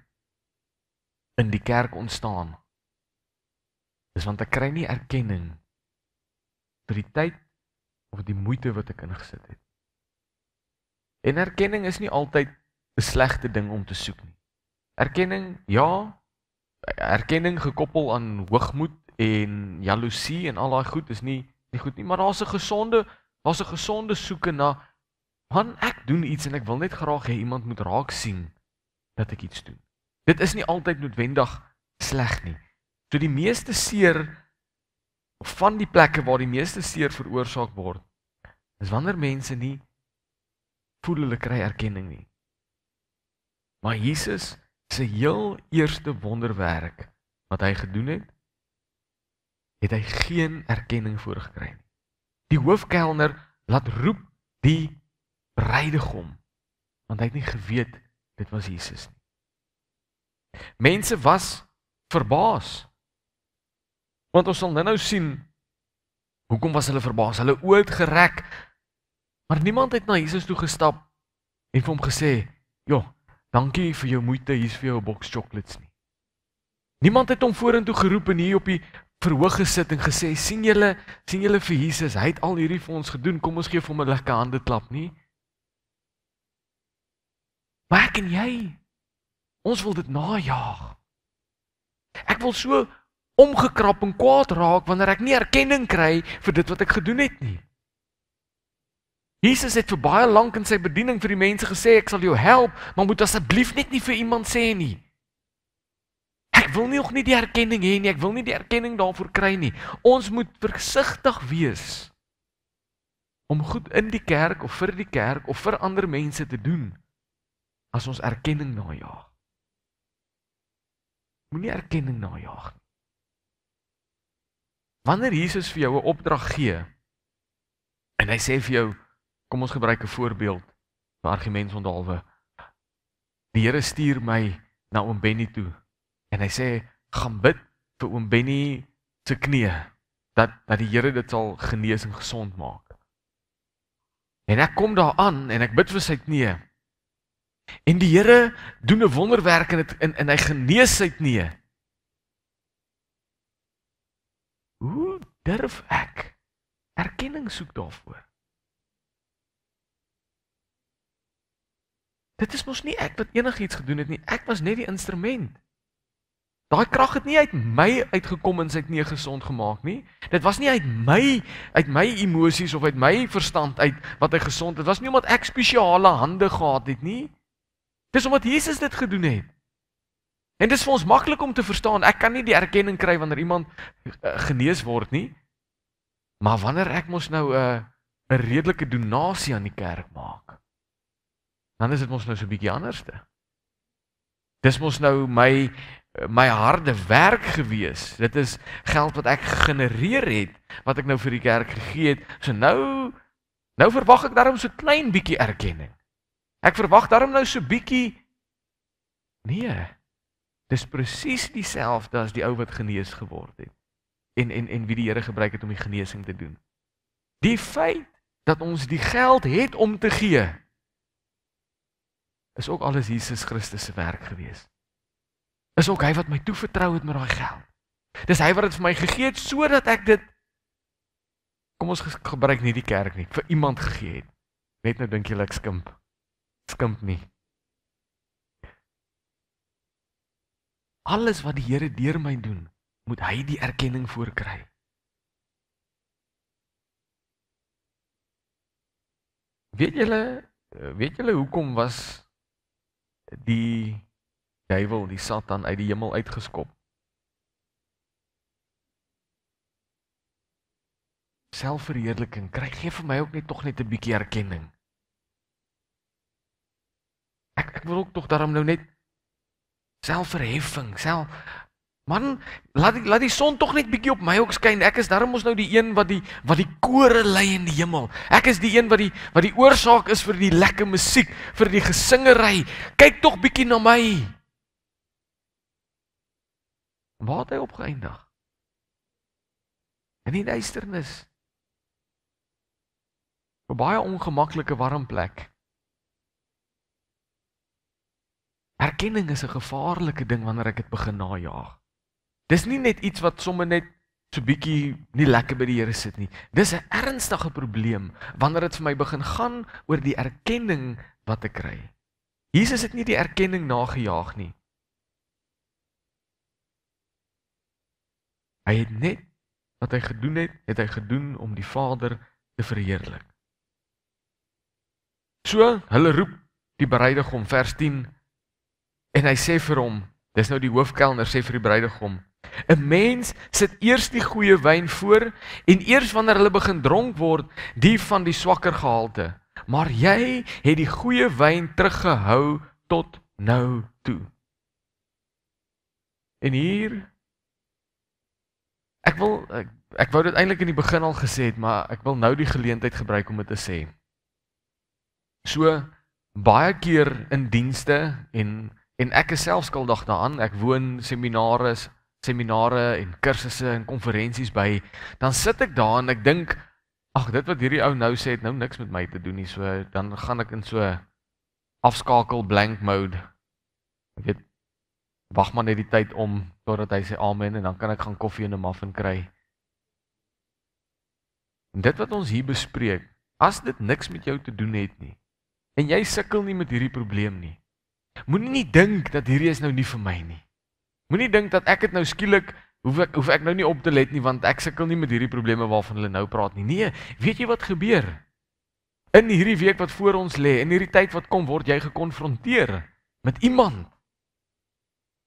[SPEAKER 1] in die kerk ontstaan. Dis want ek kry nie erkenning vir die tyd of die moeite wat ek ingesit het. En erkenning is nie altyd 'n slegte ding om te soek nie. Erkenning, ja, erkenning gekoppel aan hoogmoed en jaloesie en al daai goed is nie goed nie, maar daar's 'n gesonde soeke na, man, ek doen iets en ek wil net graag hê iemand moet raak sien dat ek iets doen. Dit is nie altyd noodwendig sleg nie. So die meeste seer, of van die plekke waar die meeste seer veroorsaak word, is wanneer mense nie voel hulle kry erkenning nie. Maar Jesus se heel eerste wonderwerk wat hy gedoen het hy geen erkenning voor gekry nie. Die hoofkelner laat roep die bruidegom, want hy het nie geweet dit was Jesus nie. Mense was verbaas. Want ons sal nou sien, hoekom was hulle verbaas? Hulle oë het gerek, maar niemand het na Jesus toe gestap en vir hom gesê, "Joh, dankie vir jou moeite, hier's vir jou 'n boks chocolates nie." Niemand het hom vorentoe geroep en hier op die verhoog gesit en gesê, sien julle vir Jesus, hy het al hierdie vir ons gedoen, kom ons gee vir hom 'n lekker hande klap nie. Maar ek en jy, ons wil dit najaag. Ek wil so omgekrap en kwaad raak wanneer ek nie erkenning kry vir dit wat ek gedoen het nie. Jesus het vir baie lank in sy bediening vir die mense gesê, ek sal jou help, maar moet asseblief net nie vir iemand sê nie. Ek wil nog nie die erkenning hê nie, ek wil nie die erkenning daarvoor kry nie. Ons moet versigtig wees om goed in die kerk of vir ander mense te doen as ons erkenning najaag. Moenie erkenning najaag nie. Wanneer Jesus vir jou 'n opdrag gee en hy sê vir jou, kom ons gebruik 'n voorbeeld, 'n argumentsonderhalwe. Die Here stuur my na oom Benny toe en hy sê, gaan bid vir oom Benny se knie. dat die Here dit sal genees en gesond maak. En ek kom daar aan en ek bid vir sy knie. En die Here doen 'n wonderwerk en hy genees sy knie. Hoe durf ek erkenning soek daarvoor? Dit is mos nie ek wat enigiets gedoen het nie, ek was net die instrument. Daai krag het nie uit my uitgekom en sy knie gesond gemaak nie. Dit was nie uit my emosies of uit my verstand uit wat hy gesond het. Dit was nie omdat ek spesiale hande gehad het nie. Dis omdat Jesus dit gedoen het. En dis vir ons maklik om te verstaan. Ek kan nie die erkenning kry wanneer iemand genees word nie. Maar wanneer ek mos nou 'n redelike donasie aan die kerk maak, dan is dit mos nou so 'n bietjie anderste. Dis mos nou my harde werk gewees. Dit is geld wat ek gegenereer het, wat ek nou vir die kerk gegee het. So nou verwag ek daarom so klein bietjie erkenning. Ek verwag daarom nou so bietjie. Nee. Dis presies dieselfde as die ou wat genees geword het. En wie die Here gebruik het om die genesing te doen. Die feit dat ons die geld het om te gee, is ook alles Jesus Christus se werk gewees. Is ook hy wat my toevertrou het met daai geld. Dis hy wat dit vir my gegee het sodat ek dit, kom ons gebruik nie die kerk nie, vir iemand gegee het. Net nou dink jy ek skimp nie. Alles wat die Here deur my doen, moet hy die erkenning voor kry. Weet julle hoekom was die duiwel, die Satan uit die hemel uitgeskop? Selfverheerliking, gee vir my ook net tog net 'n bietjie erkenning. Ek wil ook tog daarom nou net selfverheffing, man, laat die son tog net bietjie op my ook skyn. Ek is daarom ons nou die een wat die kore lei in die hemel. Ek is die een wat die oorsaak is vir die lekker musiek, vir die gesingery. Kyk tog bietjie na my. Waar het hy opgeëindig? In die duisternis. 'n Baie ongemaklike warm plek. Erkenning is 'n gevaarlike ding wanneer ek dit begin najaag. Dis nie net iets wat sommer net so bietjie nie lekker by die Here sit nie. Dis 'n ernstige probleem wanneer dit vir my begin gaan oor die erkenning wat ek kry. Jesus het nie die erkenning nagejaag nie. Hy het net wat hy gedoen het hy gedoen om die Vader te verheerlik. So, hulle roep die bruidegom, vers 10, en hy sê vir hom, dis nou die hoofkelner sê vir die bruidegom, 'n mens sit eers die goeie wyn voor, en eers wanneer hulle begin dronk word, die van die swakker gehalte. Maar jy het die goeie wyn teruggehou tot nou toe. En hier, ek wou dit eintlik in die begin al gesê het, maar ek wil nou die geleentheid gebruik om dit te sê. So, baie keer in dienste, en ek is self skuldig daaraan, ek woon seminare en kursusse en konferensies by, dan sit ek daar en ek dink, ag, dit wat hierdie ou nou sê, het nou niks met my te doen nie, so, dan gaan ek in so afskakel blank mode. Ek weet, wag maar net die tyd om, totdat hy sê amen, en dan kan ek gaan koffie en 'n muffin kry. En dit wat ons hier bespreek, as dit niks met jou te doen het nie, en jy sukkel nie met hierdie probleem nie, moenie nie dink dat hierdie is nou nie vir my nie. Moenie dink dat ek het nou skielik, hoef ek nou nie op te let nie, want ek sukkel nie met hierdie probleme waarvan hulle nou praat nie. Nee, weet jy wat gebeur? In hierdie week wat voor ons lê, in hierdie tyd wat kom, word jy gekonfronteer met iemand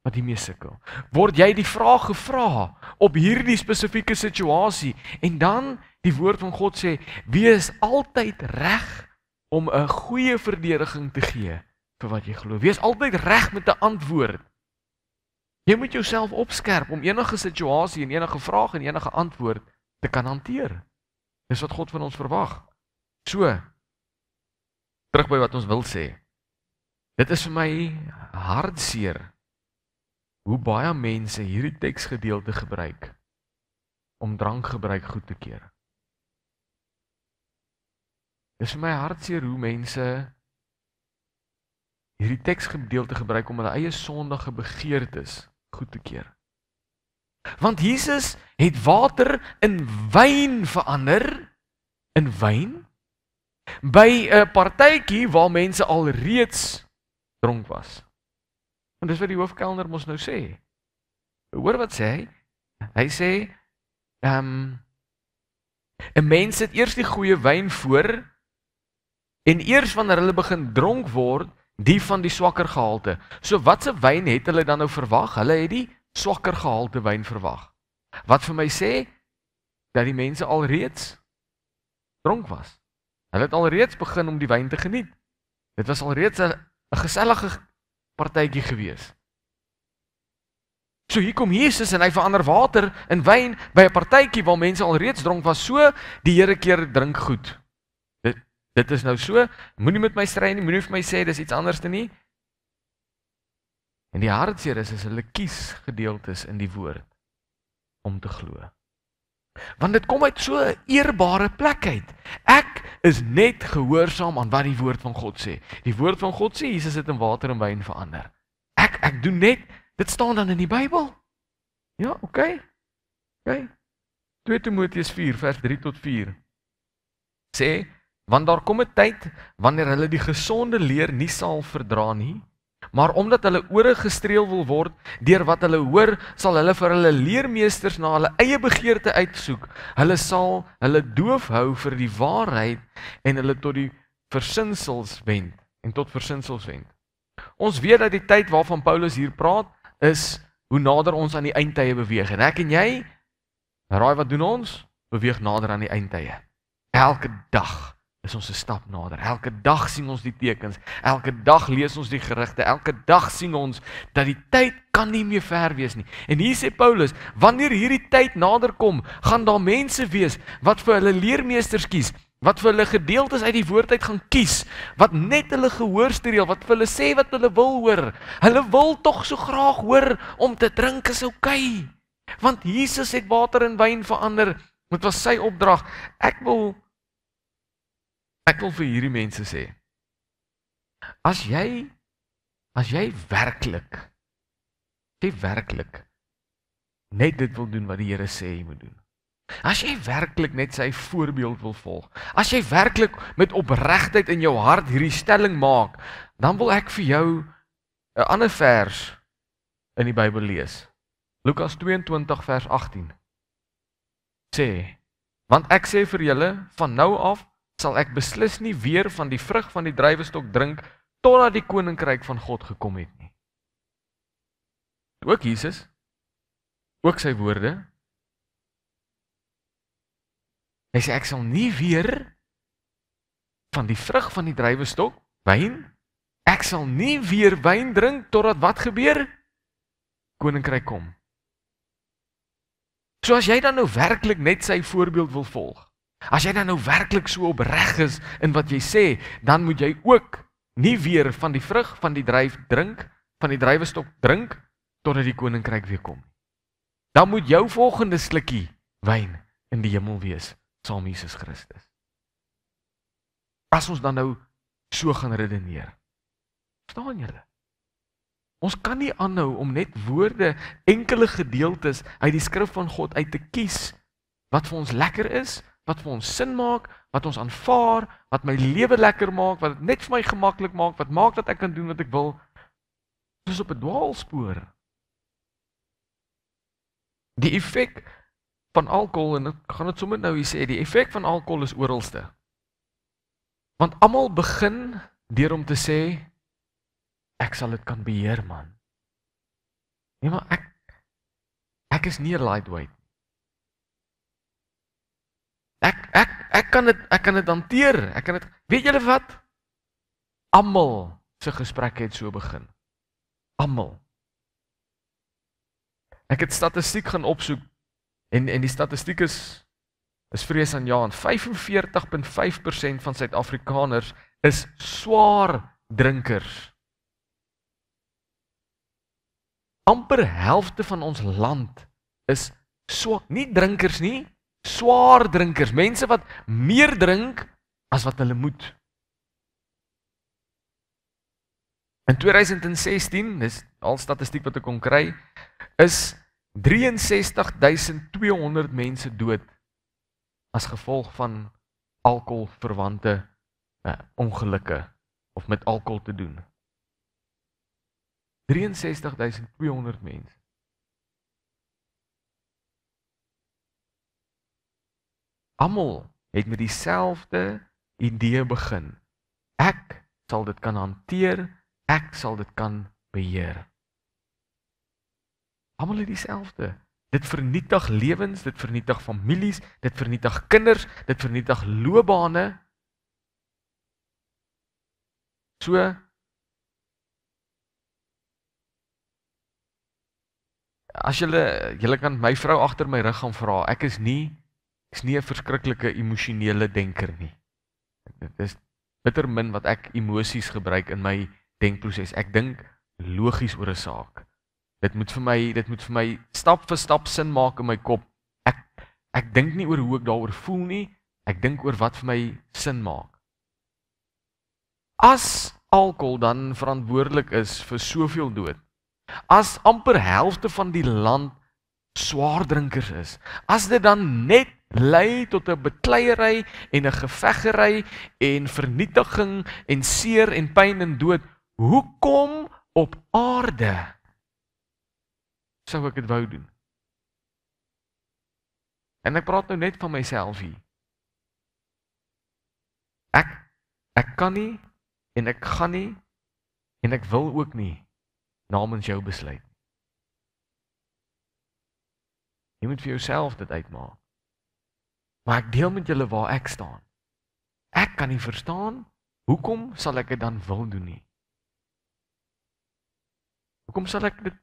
[SPEAKER 1] wat hiermee sukkel. Word jy die vraag gevra op hierdie spesifieke situasie, en dan die woord van God sê, wees altyd reg om 'n goeie verdediging te gee vir wat jy glo. Wees altyd reg met 'n antwoord. Jy moet jouself opskerp om enige situasie en enige vraag en enige antwoord te kan hanteer. Dis wat God van ons verwag. So, terug by wat ons wil sê. Dit is vir my hartseer hoe baie mense hierdie teksgedeelte gebruik om drankgebruik goed te keer. Dis vir my hartseer hoe mense hierdie teksgedeelte gebruik om hulle eie sondige begeertes goed te keer. Want Jesus het water in wyn verander, in wyn, by 'n partytjie waar mense alreeds dronk was. En dis wat die hoofkelner mos nou sê. Hoor wat sê hy? Hy sê, 'n mens sit eers die goeie wyn voor, en eers wanneer hulle begin dronk word, die van die swakker gehalte. So watse wyn het hulle dan nou verwag? Hulle het die swakker gehalte wyn verwag. Wat vir my sê, dat die mense alreeds dronk was. Hulle het alreeds begin om die wyn te geniet. Dit was alreeds 'n gesellige partytjie gewees. So hier kom Jesus en hy verander water in wyn by 'n partytjie waar mense alreeds dronk was, so die Here keer drink goed. Dit is nou so, moenie met my stry nie, moenie vir my sê dis iets anders te nie. En die hartseer is hulle kies gedeeltes in die woord om te glo. Want dit kom uit so 'n eerbare plek uit. Ek is net gehoorsaam aan wat die woord van God sê. Die woord van God sê Jesus het in water en wyn verander. Ek doen net, dit staan dan in die Bybel. Ja, oké. 2 Timoteus 4 vers 3 tot 4 sê, want daar kom 'n tyd wanneer hulle die gesonde leer nie sal verdra nie, maar omdat hulle ore gestreel wil word deur wat hulle hoor, sal hulle vir hulle leermeesters na hulle eie begeerte uitsoek. Hulle sal hulle doof hou vir die waarheid en hulle tot versinsels wend. Ons weet dat die tyd waarvan Paulus hier praat is hoe nader ons aan die eindtye beweeg. En ek en jy, raai wat doen ons? Beweeg nader aan die eindtye. Elke dag is ons 'n stap nader. Elke dag sien ons die tekens. Elke dag lees ons die gerugte. Elke dag sien ons dat die tyd kan nie meer ver wees nie. En hier sê Paulus, wanneer hierdie tyd nader kom, gaan daar mense wees wat vir hulle leermeesters kies, wat vir hulle gedeeltes uit die woord uit gaan kies, wat net hulle gehoor streel, wat vir hulle sê wat hulle wil hoor. Hulle wil tog so graag hoor om te drink is oukei. Want Jesus het water in wyn verander. Dit was sy opdrag. Ek wil vir hierdie mense sê, as jy werklik net dit wil doen wat die Here sê jy moet doen, as jy werklik net sy voorbeeld wil volg, as jy werklik met opregtheid in jou hart hierdie stelling maak, dan wil ek vir jou 'n ander vers in die Bybel lees. Lukas 22 vers 18 sê, want ek sê vir julle, van nou af sal ek beslis nie weer van die vrug van die druiwestok drink, totdat die koninkryk van God gekom het nie. Ook Jesus, ook sy woorde, hy sê ek sal nie weer van die vrug van die druiwestok, wyn, ek sal nie weer wyn drink, totdat wat gebeur? Koninkryk kom. So as jy dan nou werklik net sy voorbeeld wil volg, as jy dan nou werklik so opreg is in wat jy sê, dan moet jy ook nie weer van die vrug van die druiwestok drink, totdat die koninkryk weer kom. Dan moet jou volgende slukkie wyn in die hemel wees, saam Jesus Christus. As ons dan nou so gaan redeneer, verstaan julle? Ons kan nie aanhou om net woorde, enkele gedeeltes uit die skrif van God uit te kies, wat vir ons lekker is, wat vir ons sin maak, wat ons aanvaar, wat my lewe lekker maak, wat dit net vir my gemaklik maak, wat maak dat ek kan doen wat ek wil. Dit is op 'n dwaalspoor. Die effek van alkohol, en ek gaan dit sommer nou hier sê, die effek van alkohol is oralste. Want almal begin deur om te sê, ek sal dit kan beheer, man. Nee, maar ek is nie 'n lightweight. Ek kan dit hanteer. Weet julle wat? Almal se gesprekke het so begin. Almal. Ek het statistiek gaan opsoek en die statistiek is vreesaanjaend. 45.5% van Suid-Afrikaners is swaar drinkers. Amper helfte van ons land is nie drinkers nie, swaar drinkers, mense wat meer drink as wat hulle moet. In 2016, dis al statistiek wat ek kon kry, is 63.200 mense dood as gevolg van alkoholverwante ongelukke of met alkohol te doen. 63.200 mense. Almal het met dieselfde idee begin. Ek sal dit kan hanteer, ek sal dit kan beheer. Almal het dieselfde. Dit vernietig lewens, dit vernietig families, dit vernietig kinders, dit vernietig loopbane. So, as julle kan my vrou agter my rug gaan vra, ek is nie 'n verskriklike emosionele denker nie. Dit is bitter min wat ek emosies gebruik in my denkproses. Ek dink logies oor 'n saak. Dit moet vir my stap vir stap sin maak in my kop. Ek dink nie oor hoe ek daaroor voel nie, ek dink oor wat vir my sin maak. As alkohol dan verantwoordelik is vir soveel dood, as amper helfte van die land swaar drinkers is, as dit dan net lei tot 'n bekleierery en 'n geveggery en vernietiging en seer en pyn en dood, hoekom op aarde sou ek dit wou doen? En ek praat nou net van myself hier. Ek kan nie en ek gaan nie en ek wil ook nie namens jou besluit. Jy moet vir jouself dit uitmaak. Maar ek deel met julle waar ek staan. Ek kan nie verstaan, hoekom sal ek dit dan wil doen nie? Hoekom sal ek dit?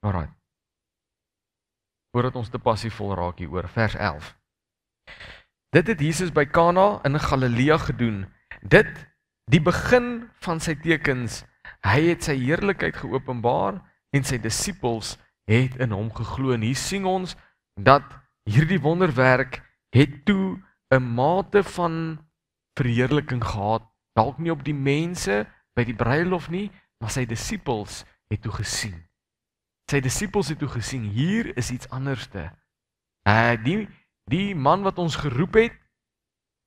[SPEAKER 1] Alright. Voordat ons te passievol raak hier oor vers 11. Dit het Jesus by Kana in Galilea gedoen. Dit, die begin van sy tekens, hy het sy heerlikheid geopenbaar en sy disippels het in hom geglo. En hier sien ons dat hierdie wonderwerk het toe 'n mate van verheerliking gehad, dalk nie op die mense by die bruilof nie, maar sy disippels het toe gesien. Sy disippels het toe gesien, hier is iets anderste. Die man wat ons geroep het,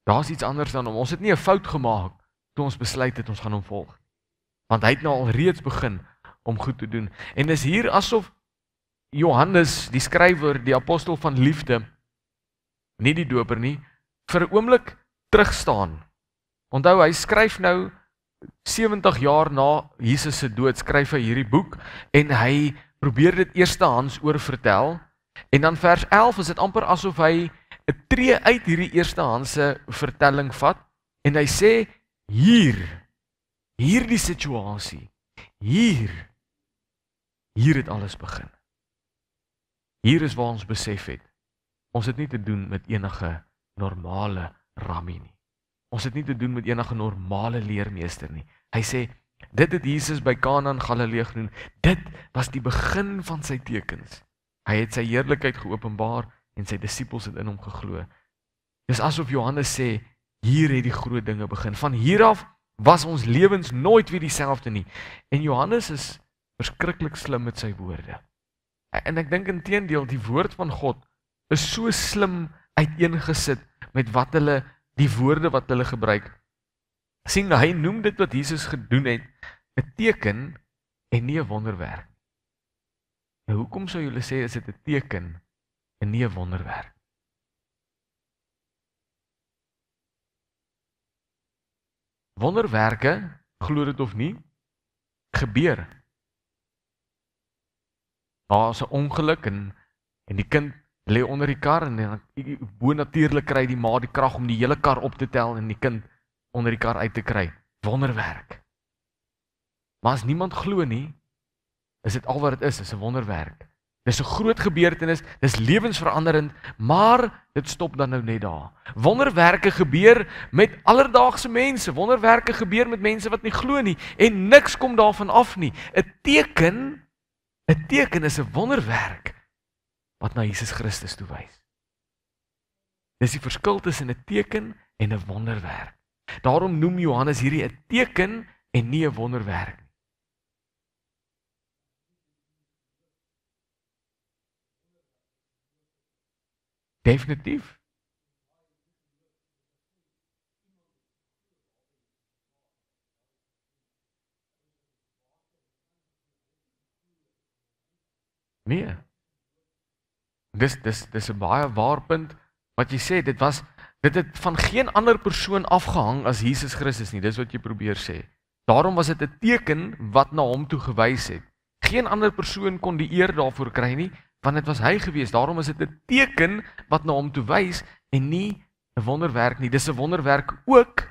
[SPEAKER 1] daar's iets anders dan hom. Ons het nie 'n fout gemaak toe ons besluit het ons gaan hom volg. Want hy het nou al reeds begin om goed te doen. En dis hier asof Johannes, die skrywer, die apostel van liefde, nie die doper nie, vir 'n oomblik terugstaan. Onthou, hy skryf nou 70 jaar na Jesus se dood, skryf hy hierdie boek en hy probeer dit eerstehands oorvertel. En dan vers 11 is dit amper asof hy 'n tree uit hierdie eerstehandse vertelling vat en hy sê hier die situasie, hier het alles begin. Hier is waar ons besef het, ons het nie te doen met enige normale rammie nie. Ons het nie te doen met enige normale leermeester nie. Hy sê, dit het Jesus by Kana in Galilea gedoen. Dit was die begin van sy tekens. Hy het sy heerlikheid geopenbaar en sy disippels het in hom geglo. Dis asof Johannes sê, hier het die groot dinge begin. Van hier af was ons lewens nooit weer dieselfde nie. En Johannes is verskriklik slim met sy woorde. En ek dink inteendeel, die woord van God is so slim uiteengesit met die woorde wat hulle gebruik. Sien, hy noem dit wat Jesus gedoen het, 'n teken en nie 'n wonderwerk. Nou, hoekom sou julle sê is dit 'n teken en nie 'n wonderwerk? Wonderwerke, glo dit of nie, gebeur. Daar is 'n ongeluk en die kind lê onder die kar en bonatuurlik kry die ma die krag om die hele kar op te tel en die kind onder die kar uit te kry. Wonderwerk. Maar as niemand glo nie, is dit al wat dit is 'n wonderwerk. Dis 'n groot gebeurtenis, dis lewensveranderend, maar dit stop dan nou net daar. Wonderwerke gebeur met alledaagse mense, wonderwerke gebeur met mense wat nie glo nie en niks kom daarvan af nie. 'n teken is 'n wonderwerk wat na Jesus Christus toe wys. Dis die verskil tussen 'n teken en 'n wonderwerk. Daarom noem Johannes hierdie 'n teken en nie 'n wonderwerk nie. Definitief. Nee. Dis 'n baie waar punt wat jy sê, dit het van geen ander persoon afgehang as Jesus Christus nie, dis wat jy probeer sê. Daarom was dit 'n teken wat na hom toe gewys het. Geen ander persoon kon die eer daarvoor kry nie, want dit was hy gewees. Daarom is dit 'n teken wat na hom toe wys en nie 'n wonderwerk nie. Dis 'n wonderwerk ook,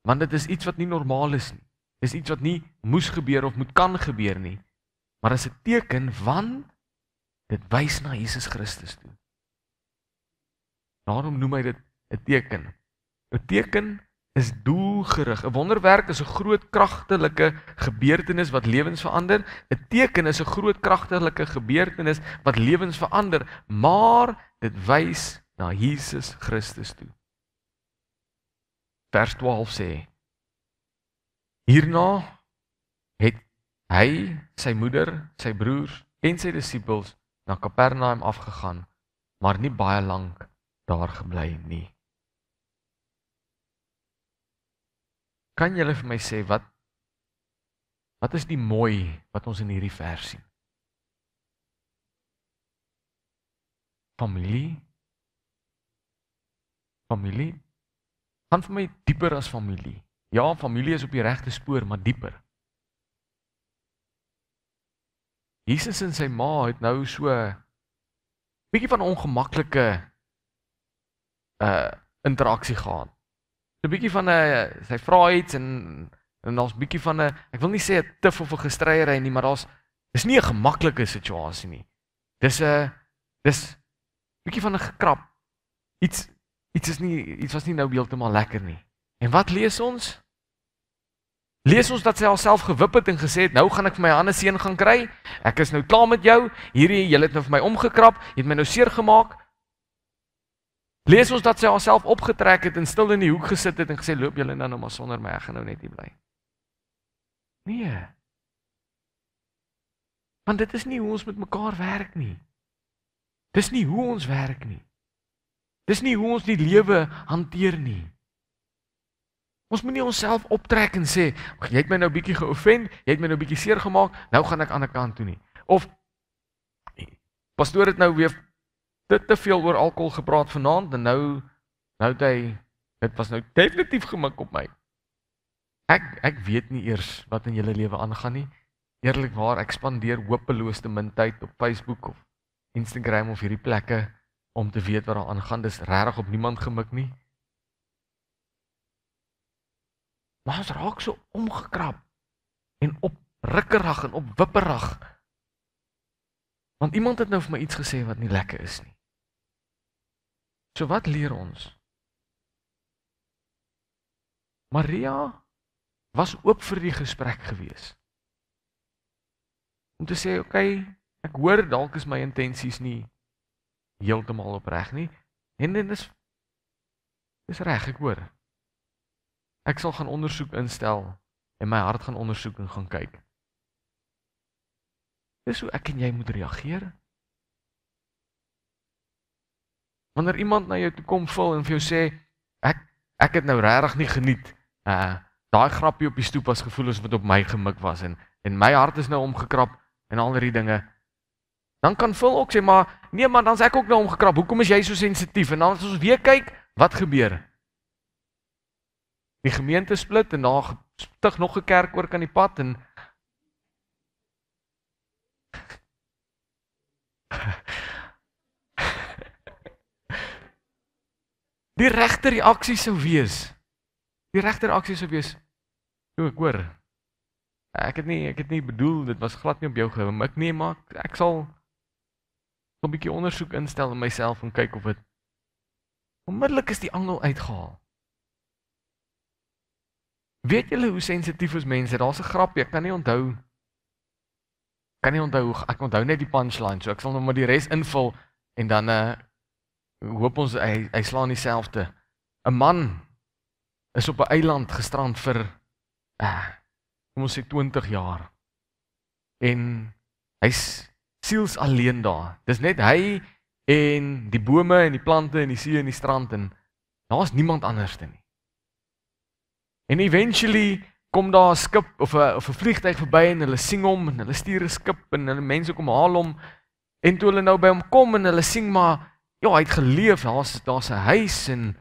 [SPEAKER 1] want dit is iets wat nie normaal is nie. Dis iets wat nie moes gebeur of kan gebeur nie. Maar dit is 'n teken want dit wys na Jesus Christus toe. Daarom noem hy dit 'n teken. 'n Teken is doelgerig. 'n Wonderwerk is 'n groot kragtelike gebeurtenis wat lewens verander. 'n Teken is 'n groot kragtelike gebeurtenis wat lewens verander, maar dit wys na Jesus Christus toe. Vers 12 sê: Hierna het hy, sy moeder, sy broers en sy disippels na Kapernaum afgegaan, maar nie baie lank daar gebly nie. Kan julle vir my sê wat is die mooi wat ons in hierdie vers sien? Familie. Familie gaan vir my dieper as familie. Ja, familie is op die regte spoor, maar dieper. Jesus en sy ma het nou so 'n bietjie van ongemaklike interaksie gehad. So 'n bietjie van 'n sy vra iets en daar's 'n bietjie van 'n, ek wil nie sê 'n tif of 'n gestryery nie, maar dis nie 'n gemaklike situasie nie. Dis 'n bietjie van 'n gekrap. Iets was nie nou heeltemal lekker nie. En wat lees ons? Lees ons dat sy haarself gewip het en gesê het, nou gaan ek vir my ander seun gaan kry. Ek is nou klaar met jou. Julle het nou vir my omgekrap, jy het my nou seer gemaak. Lees ons dat sy haarself opgetrek het en stil in die hoek gesit het en gesê, loop julle nou maar sonder my, ek gaan nou net hier bly. Nee. Want dit is nie hoe ons met mekaar werk nie. Dis nie hoe ons werk nie. Dis nie hoe ons die lewe hanteer nie. Ons moet nie onsself optrek en sê, jy het my nou bietjie geoffend, jy het my nou bietjie seer gemaak, nou gaan ek aan 'n kant toe nie. Of pastoor het nou weer te veel oor alkohol gepraat vanaand en nou dit was nou definitief gemik op my. Ek weet nie eers wat in julle lewe aangaan nie. Eerlikwaar, ek spandeer hopeloos te min tyd op Facebook of Instagram of hierdie plekke om te weet wat daar aangaan. Dis regtig op niemand gemik nie. Maar ons raak so omgekrap en oprukkerig en opwipperig. Want iemand het nou vir my iets gesê wat nie lekker is nie. So wat leer ons? Maria was oop vir die gesprek gewees. Om te sê, okay, ek hoor dalk is my intensies nie heeltemal opreg nie. En dis reg, ek hoor. Ek sal gaan ondersoek instel en my hart gaan ondersoek en gaan kyk. Dis hoe ek en jy moet reageer. Wanneer iemand na jou toe kom vul en vir jou sê, ek het nou regtig nie geniet. Daai grappie op die stoep was gevoel as wat op my gemik was en my hart is nou omgekrap en al die dinge. Dan kan Phil ook sê, maar nee man, dan is ek ook nou omgekrap. Hoekom is jy so sensitief? En dan as ons weer kyk, wat gebeur? Die gemeente split en daar stig nog 'n kerk oor kan die pad en die regte reaksie sou wees. O, ek hoor. Ek het nie bedoel, dit was glad nie op jou gemik nie, maar ek sal 'n bietjie ondersoek instel in myself en kyk of dit onmiddellik is die angel uitgehaal. Weet julle hoe sensitief is mense? Daar's 'n grapie, ek kan nie onthou, ek onthou net die punchline, so ek sal nou maar die res invul En dan hoop ons hy slaan dieselfde. 'n Man is op 'n eiland gestrand vir kom ons sê 20 jaar. En hy's siels alleen daar. Dis net hy en die bome en die plante en die see en die strand en daar's niemand anderste nie. En eventually kom daar 'n skip of 'n vliegtuig verby en hulle sien hom en hulle stuur 'n skip en hulle mense kom haal hom. En toe hulle nou by hom kom en hulle sien maar ja, hy het geleef, daar's 'n huis en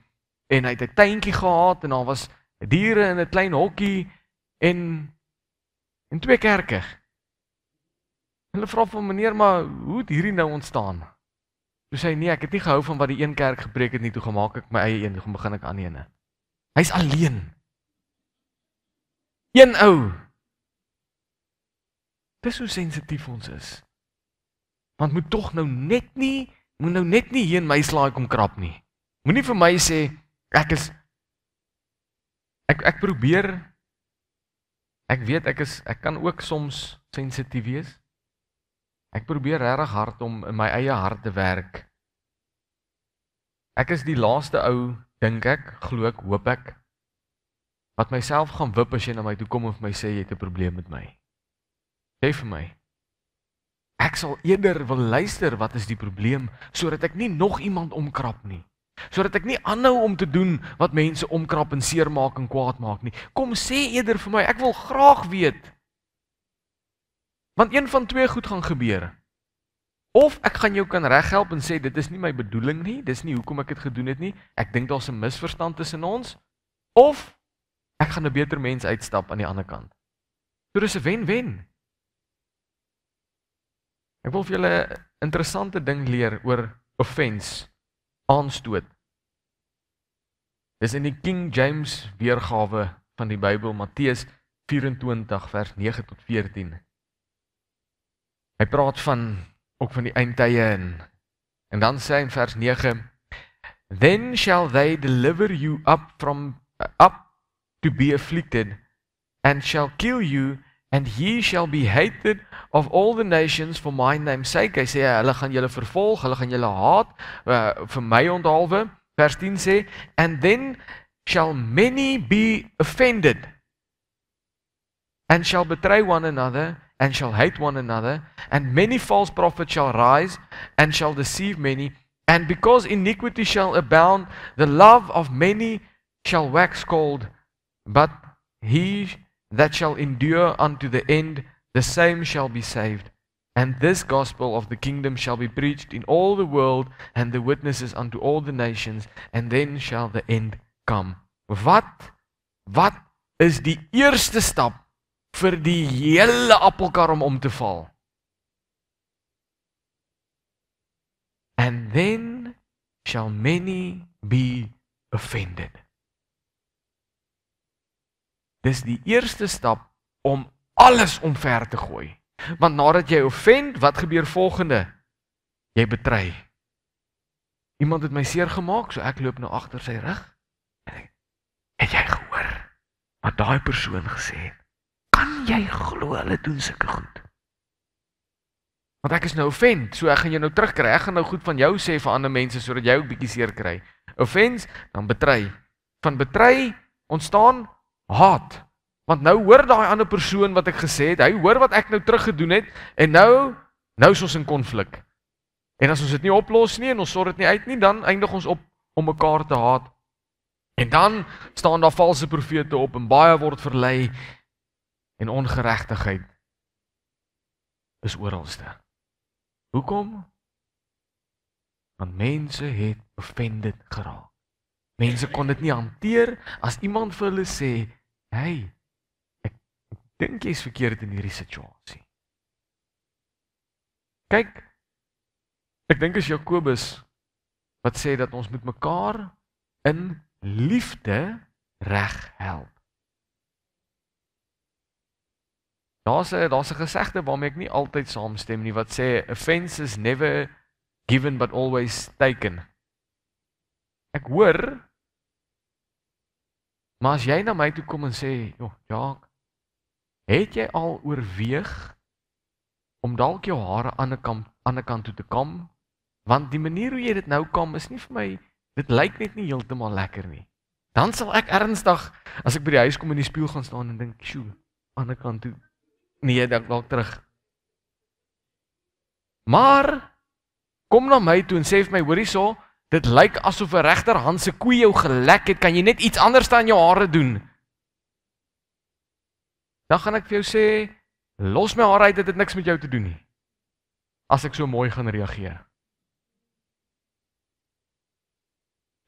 [SPEAKER 1] hy het 'n tuintjie gehad en daar was diere in 'n klein hokkie en 2 kerke. Hulle vra van meneer, maar hoe het hierdie nou ontstaan? Toe sê hy, nee, ek het nie gehou van wat die een kerk gepreek het nie, toe gemaak ek my eie een, toe begin ek aan ene. Hy's alleen. Een ou. Dis hoe sensitief ons is. Want moet nou net nie hier in my slaai kom krap nie. Moenie vir my sê, ek probeer, ek weet ek kan ook soms sensitief wees. Ek probeer regtig hard om in my eie hart te werk. Ek is die laaste ou, dink ek, glo ek, hoop ek, wat myself gaan wip as jy na my toe kom en vir my sê jy het 'n probleem met my. Sê vir my. Ek sal eerder wil luister wat is die probleem, sodat ek nie nog iemand omkrap nie. Sodat ek nie aanhou om te doen wat mense omkrap en seermaak en kwaad maak nie. Kom sê eerder vir my, ek wil graag weet. Want een van 2 goed gaan gebeur. Of ek gaan jou kan reghelp en sê dit is nie my bedoeling nie, dis nie hoekom ek dit gedoen het nie. Ek dink daar's 'n misverstand tussen ons. Of ek gaan 'n beter mens uitstap aan die ander kant. So dis 'n wen-wen. Ek wil vir julle 'n interessante ding leer oor offense, aanstoot. Dis in die King James weergawe van die Bybel, Matteus 24 vers 9 tot 14. Hy praat ook van die eindtye en dan sê hy in vers 9, Then shall they deliver you up to be afflicted, and shall kill you, and ye shall be hated of all the nations for my name's sake. Hy sê, hulle gaan julle vervolg, hulle gaan julle haat, vir my onthalwe. Vers 10 sê, And then shall many be offended, and shall betray one another, and shall hate one another, and many false prophets shall rise, and shall deceive many, and because iniquity shall abound, the love of many shall wax cold, but he that shall endure unto the end, the same shall be saved. And this gospel of the kingdom shall be preached in all the world, and the witnesses unto all the nations, and then shall the end come. Wat is die eerste stap vir die hele appelkar om te val? And then shall many be offended. Dis die eerste stap om alles omver te gooi. Want nadat jy offend, wat gebeur volgende? Jy betrei. Iemand het my seer gemaak, so ek loop nou agter sy rug. Het jy gehoor wat daai persoon gesê het? Kan jy glo hulle doen sulke goed? Want ek is nou offend, so ek gaan jou nou terugkry. Ek gaan nou goed van jou sê vir ander mense sodat jy ook bietjie seer kry. Offense, dan betrei. Van betrei ontstaan haat. Want nou hoor daai ander persoon wat ek gesê het, hy hoor wat ek nou teruggedoen het en nou is ons in konflik. En as ons dit nie oplos nie en ons sorg dit nie uit nie, dan eindig ons op om mekaar te haat. En dan staan daar valse profete op en baie word verlei en ongeregtigheid is oralste. Hoekom? Want mense het offended geraak. Mense kon dit nie hanteer as iemand vir hulle sê, hey, ek dink jy's verkeerd in hierdie situasie. Kyk, ek dink is Jakobus wat sê dat ons moet mekaar in liefde reg help. Daar's 'n gesegde waarmee ek nie altyd saamstem nie wat sê offense is never given but always taken. Ek hoor, maar as jy na my toe kom en sê, "Joh, Jaak, het jy al oorweeg om dalk jou hare aan 'n kant toe te kam, Want die manier hoe jy dit nou kom is nie vir my, dit lyk net nie heeltemal lekker nie. Dan sal ek ernstig, as ek by die huis kom in die spieël gaan staan en dink, "Sjoe, ander kant toe." Nee, dalk terug. Maar kom na my toe en sê vir my, hoorie so, dit lyk asof 'n regterhand se koei jou gelek het, kan jy net iets anders aan jou hare doen? Dan gaan ek vir jou sê, los my hare uit, dit het niks met jou te doen nie. As ek so mooi gaan reageer.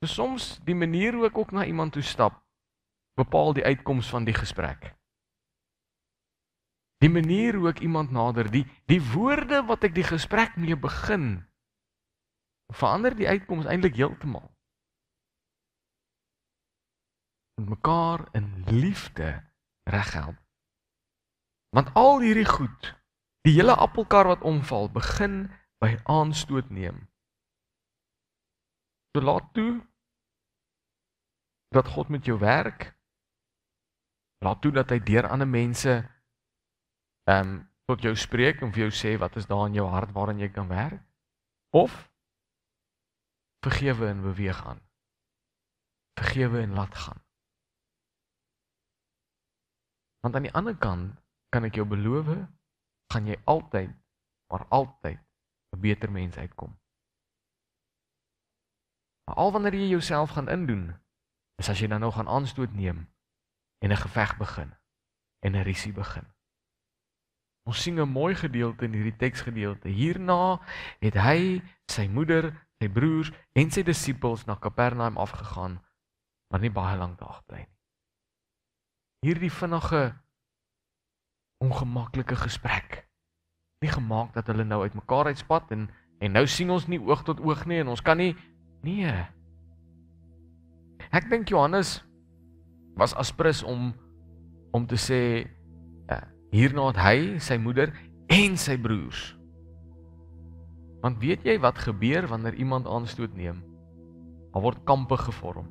[SPEAKER 1] So soms die manier hoe ek ook na iemand toe stap, bepaal die uitkoms van die gesprek. Die manier hoe ek iemand nader, die woorde wat ek die gesprek mee begin, verander die uitkoms eintlik heeltemal. Om mekaar in liefde reghelp. Want al hierdie goed, die hele appelkar wat omval, begin by aanstoot neem. So laat toe dat God met jou werk. Laat toe dat hy deur ander mense tot jou spreek en vir jou sê wat is daar in jou hart waarin jy kan werk. Of vergewe en beweeg aan. Vergewe en laat gaan. Want aan die ander kant kan ek jou beloof, gaan jy altyd, maar altyd 'n beter mens uitkom. Maar al wanneer jy jouself gaan indoen, is as jy dan nou gaan aanstoot neem en 'n geveg begin en 'n risie begin. Ons sien 'n mooi gedeelte in hierdie teksgedeelte. Hierna het hy, sy moeder, sy broers en sy disippels na Kapernaum afgegaan, maar nie baie lank daar gebly nie. Hierdie vinnige, ongemaklike gesprek, nie gemaak dat hulle nou uitmekaar uitspat en nou sien ons nie oog tot oog nie en ons kan nie, nee. Ek dink Johannes was aspres om te sê, hierna het hy, sy moeder en sy broers. Want weet jy wat gebeur wanneer iemand aanstoot neem? Daar word kampe gevorm.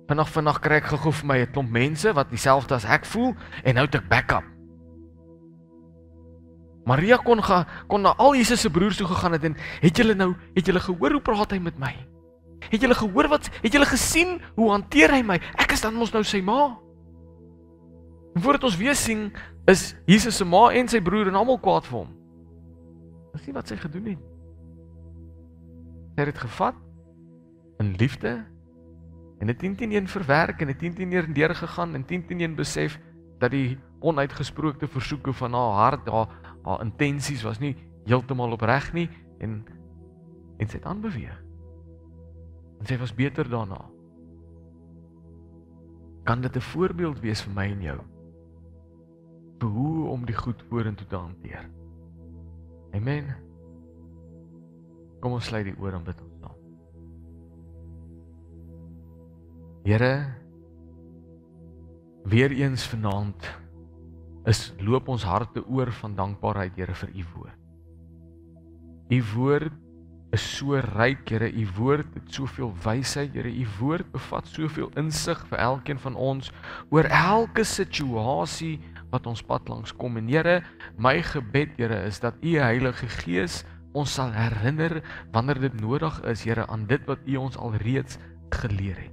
[SPEAKER 1] Vinnig kry ek gou vir my 'n klomp mense wat dieselfde as ek voel en nou het ek backup. Maria kon na al Jesus se broers toe gegaan het en het julle gehoor hoe praat hy met my? Het julle gehoor het julle gesien hoe hanteer hy my? Ek is dan mos nou sy ma. En voordat ons weer sien, is Jesus se ma en sy broer en almal kwaad vir hom. Dis nie wat sy gedoen het. Sy het dit gevat in liefde en dit 10-10-1 verwerk en dit 10-10-1 deurgegaan en 10-10-1 besef dat die onuitgesproke versoeke van haar hart, haar intensies was nie heeltemal opreg nie en sy het aanbeweeg. En sy was beter daarna. Kan dit 'n voorbeeld wees vir my en jou? Vir hoe om die goed vorentoe te hanteer. Amen. Kom ons sluit die oor en bid ons saam. Here, weer eens vanaand loop ons harte oor van dankbaarheid, Here, vir u woord. U woord is so ryk, Here, u woord het soveel wysheid, Here, u woord bevat soveel insig vir elkeen van ons oor elke situasie wat ons pad langs kom. En Here, my gebed, Here, is dat u Heilige Gees ons sal herinner wanneer dit nodig is, Here, aan dit wat u ons alreeds geleer het.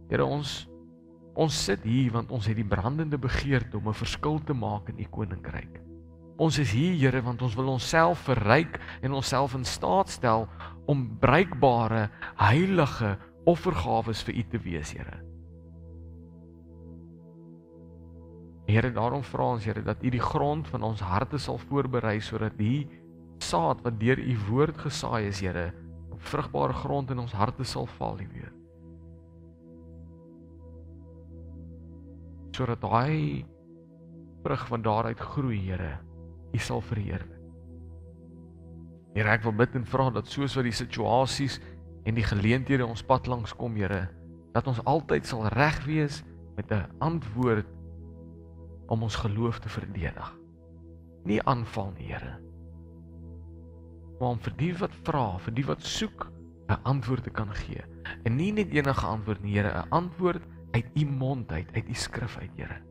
[SPEAKER 1] Here, ons sit hier want ons het die brandende begeerte om 'n verskil te maak in u koninkryk. Ons is hier, Here, want ons wil onsself verryk en onsself in staat stel om bruikbare, heilige offergawes vir u te wees, Here. Here, daarom vra ons, Here, dat u die grond van ons harte sal voorberei sodat die saad wat deur u woord gesaai is, Here, op vrugbare grond in ons harte sal val, Here. Sodat daai vrug van daaruit groei, Here, u sal verheerlik. Here, ek wil bid en vra dat soos wat die situasies en die geleenthede ons pad langs kom, Here, dat ons altyd sal reg wees met 'n antwoord om ons geloof te verdedig. Nie aanval nie, Here, maar om vir die wat vra, vir die wat soek, 'n antwoord te kan gee. En nie net enige antwoord nie, Here, 'n antwoord uit u mond uit u skrif uit, Here.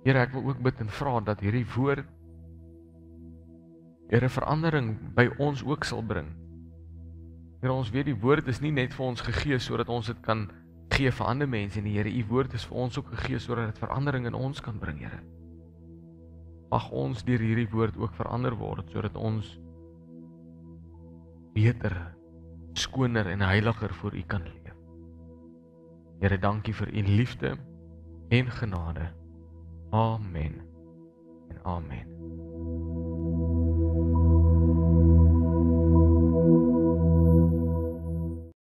[SPEAKER 1] Here, ek wil ook bid en vra dat hierdie woord, Here, verandering by ons ook sal bring. Here, ons weet die woord is nie net vir ons gegee sodat ons dit kan gee vir ander mense nie, Here, u woord is vir ons ook gegee sodat dit verandering in ons kan bring, Here. Mag ons deur hierdie woord ook verander word sodat ons beter, skoner en heiliger voor u kan leef. Here, dankie vir u liefde en genade. Amen en amen.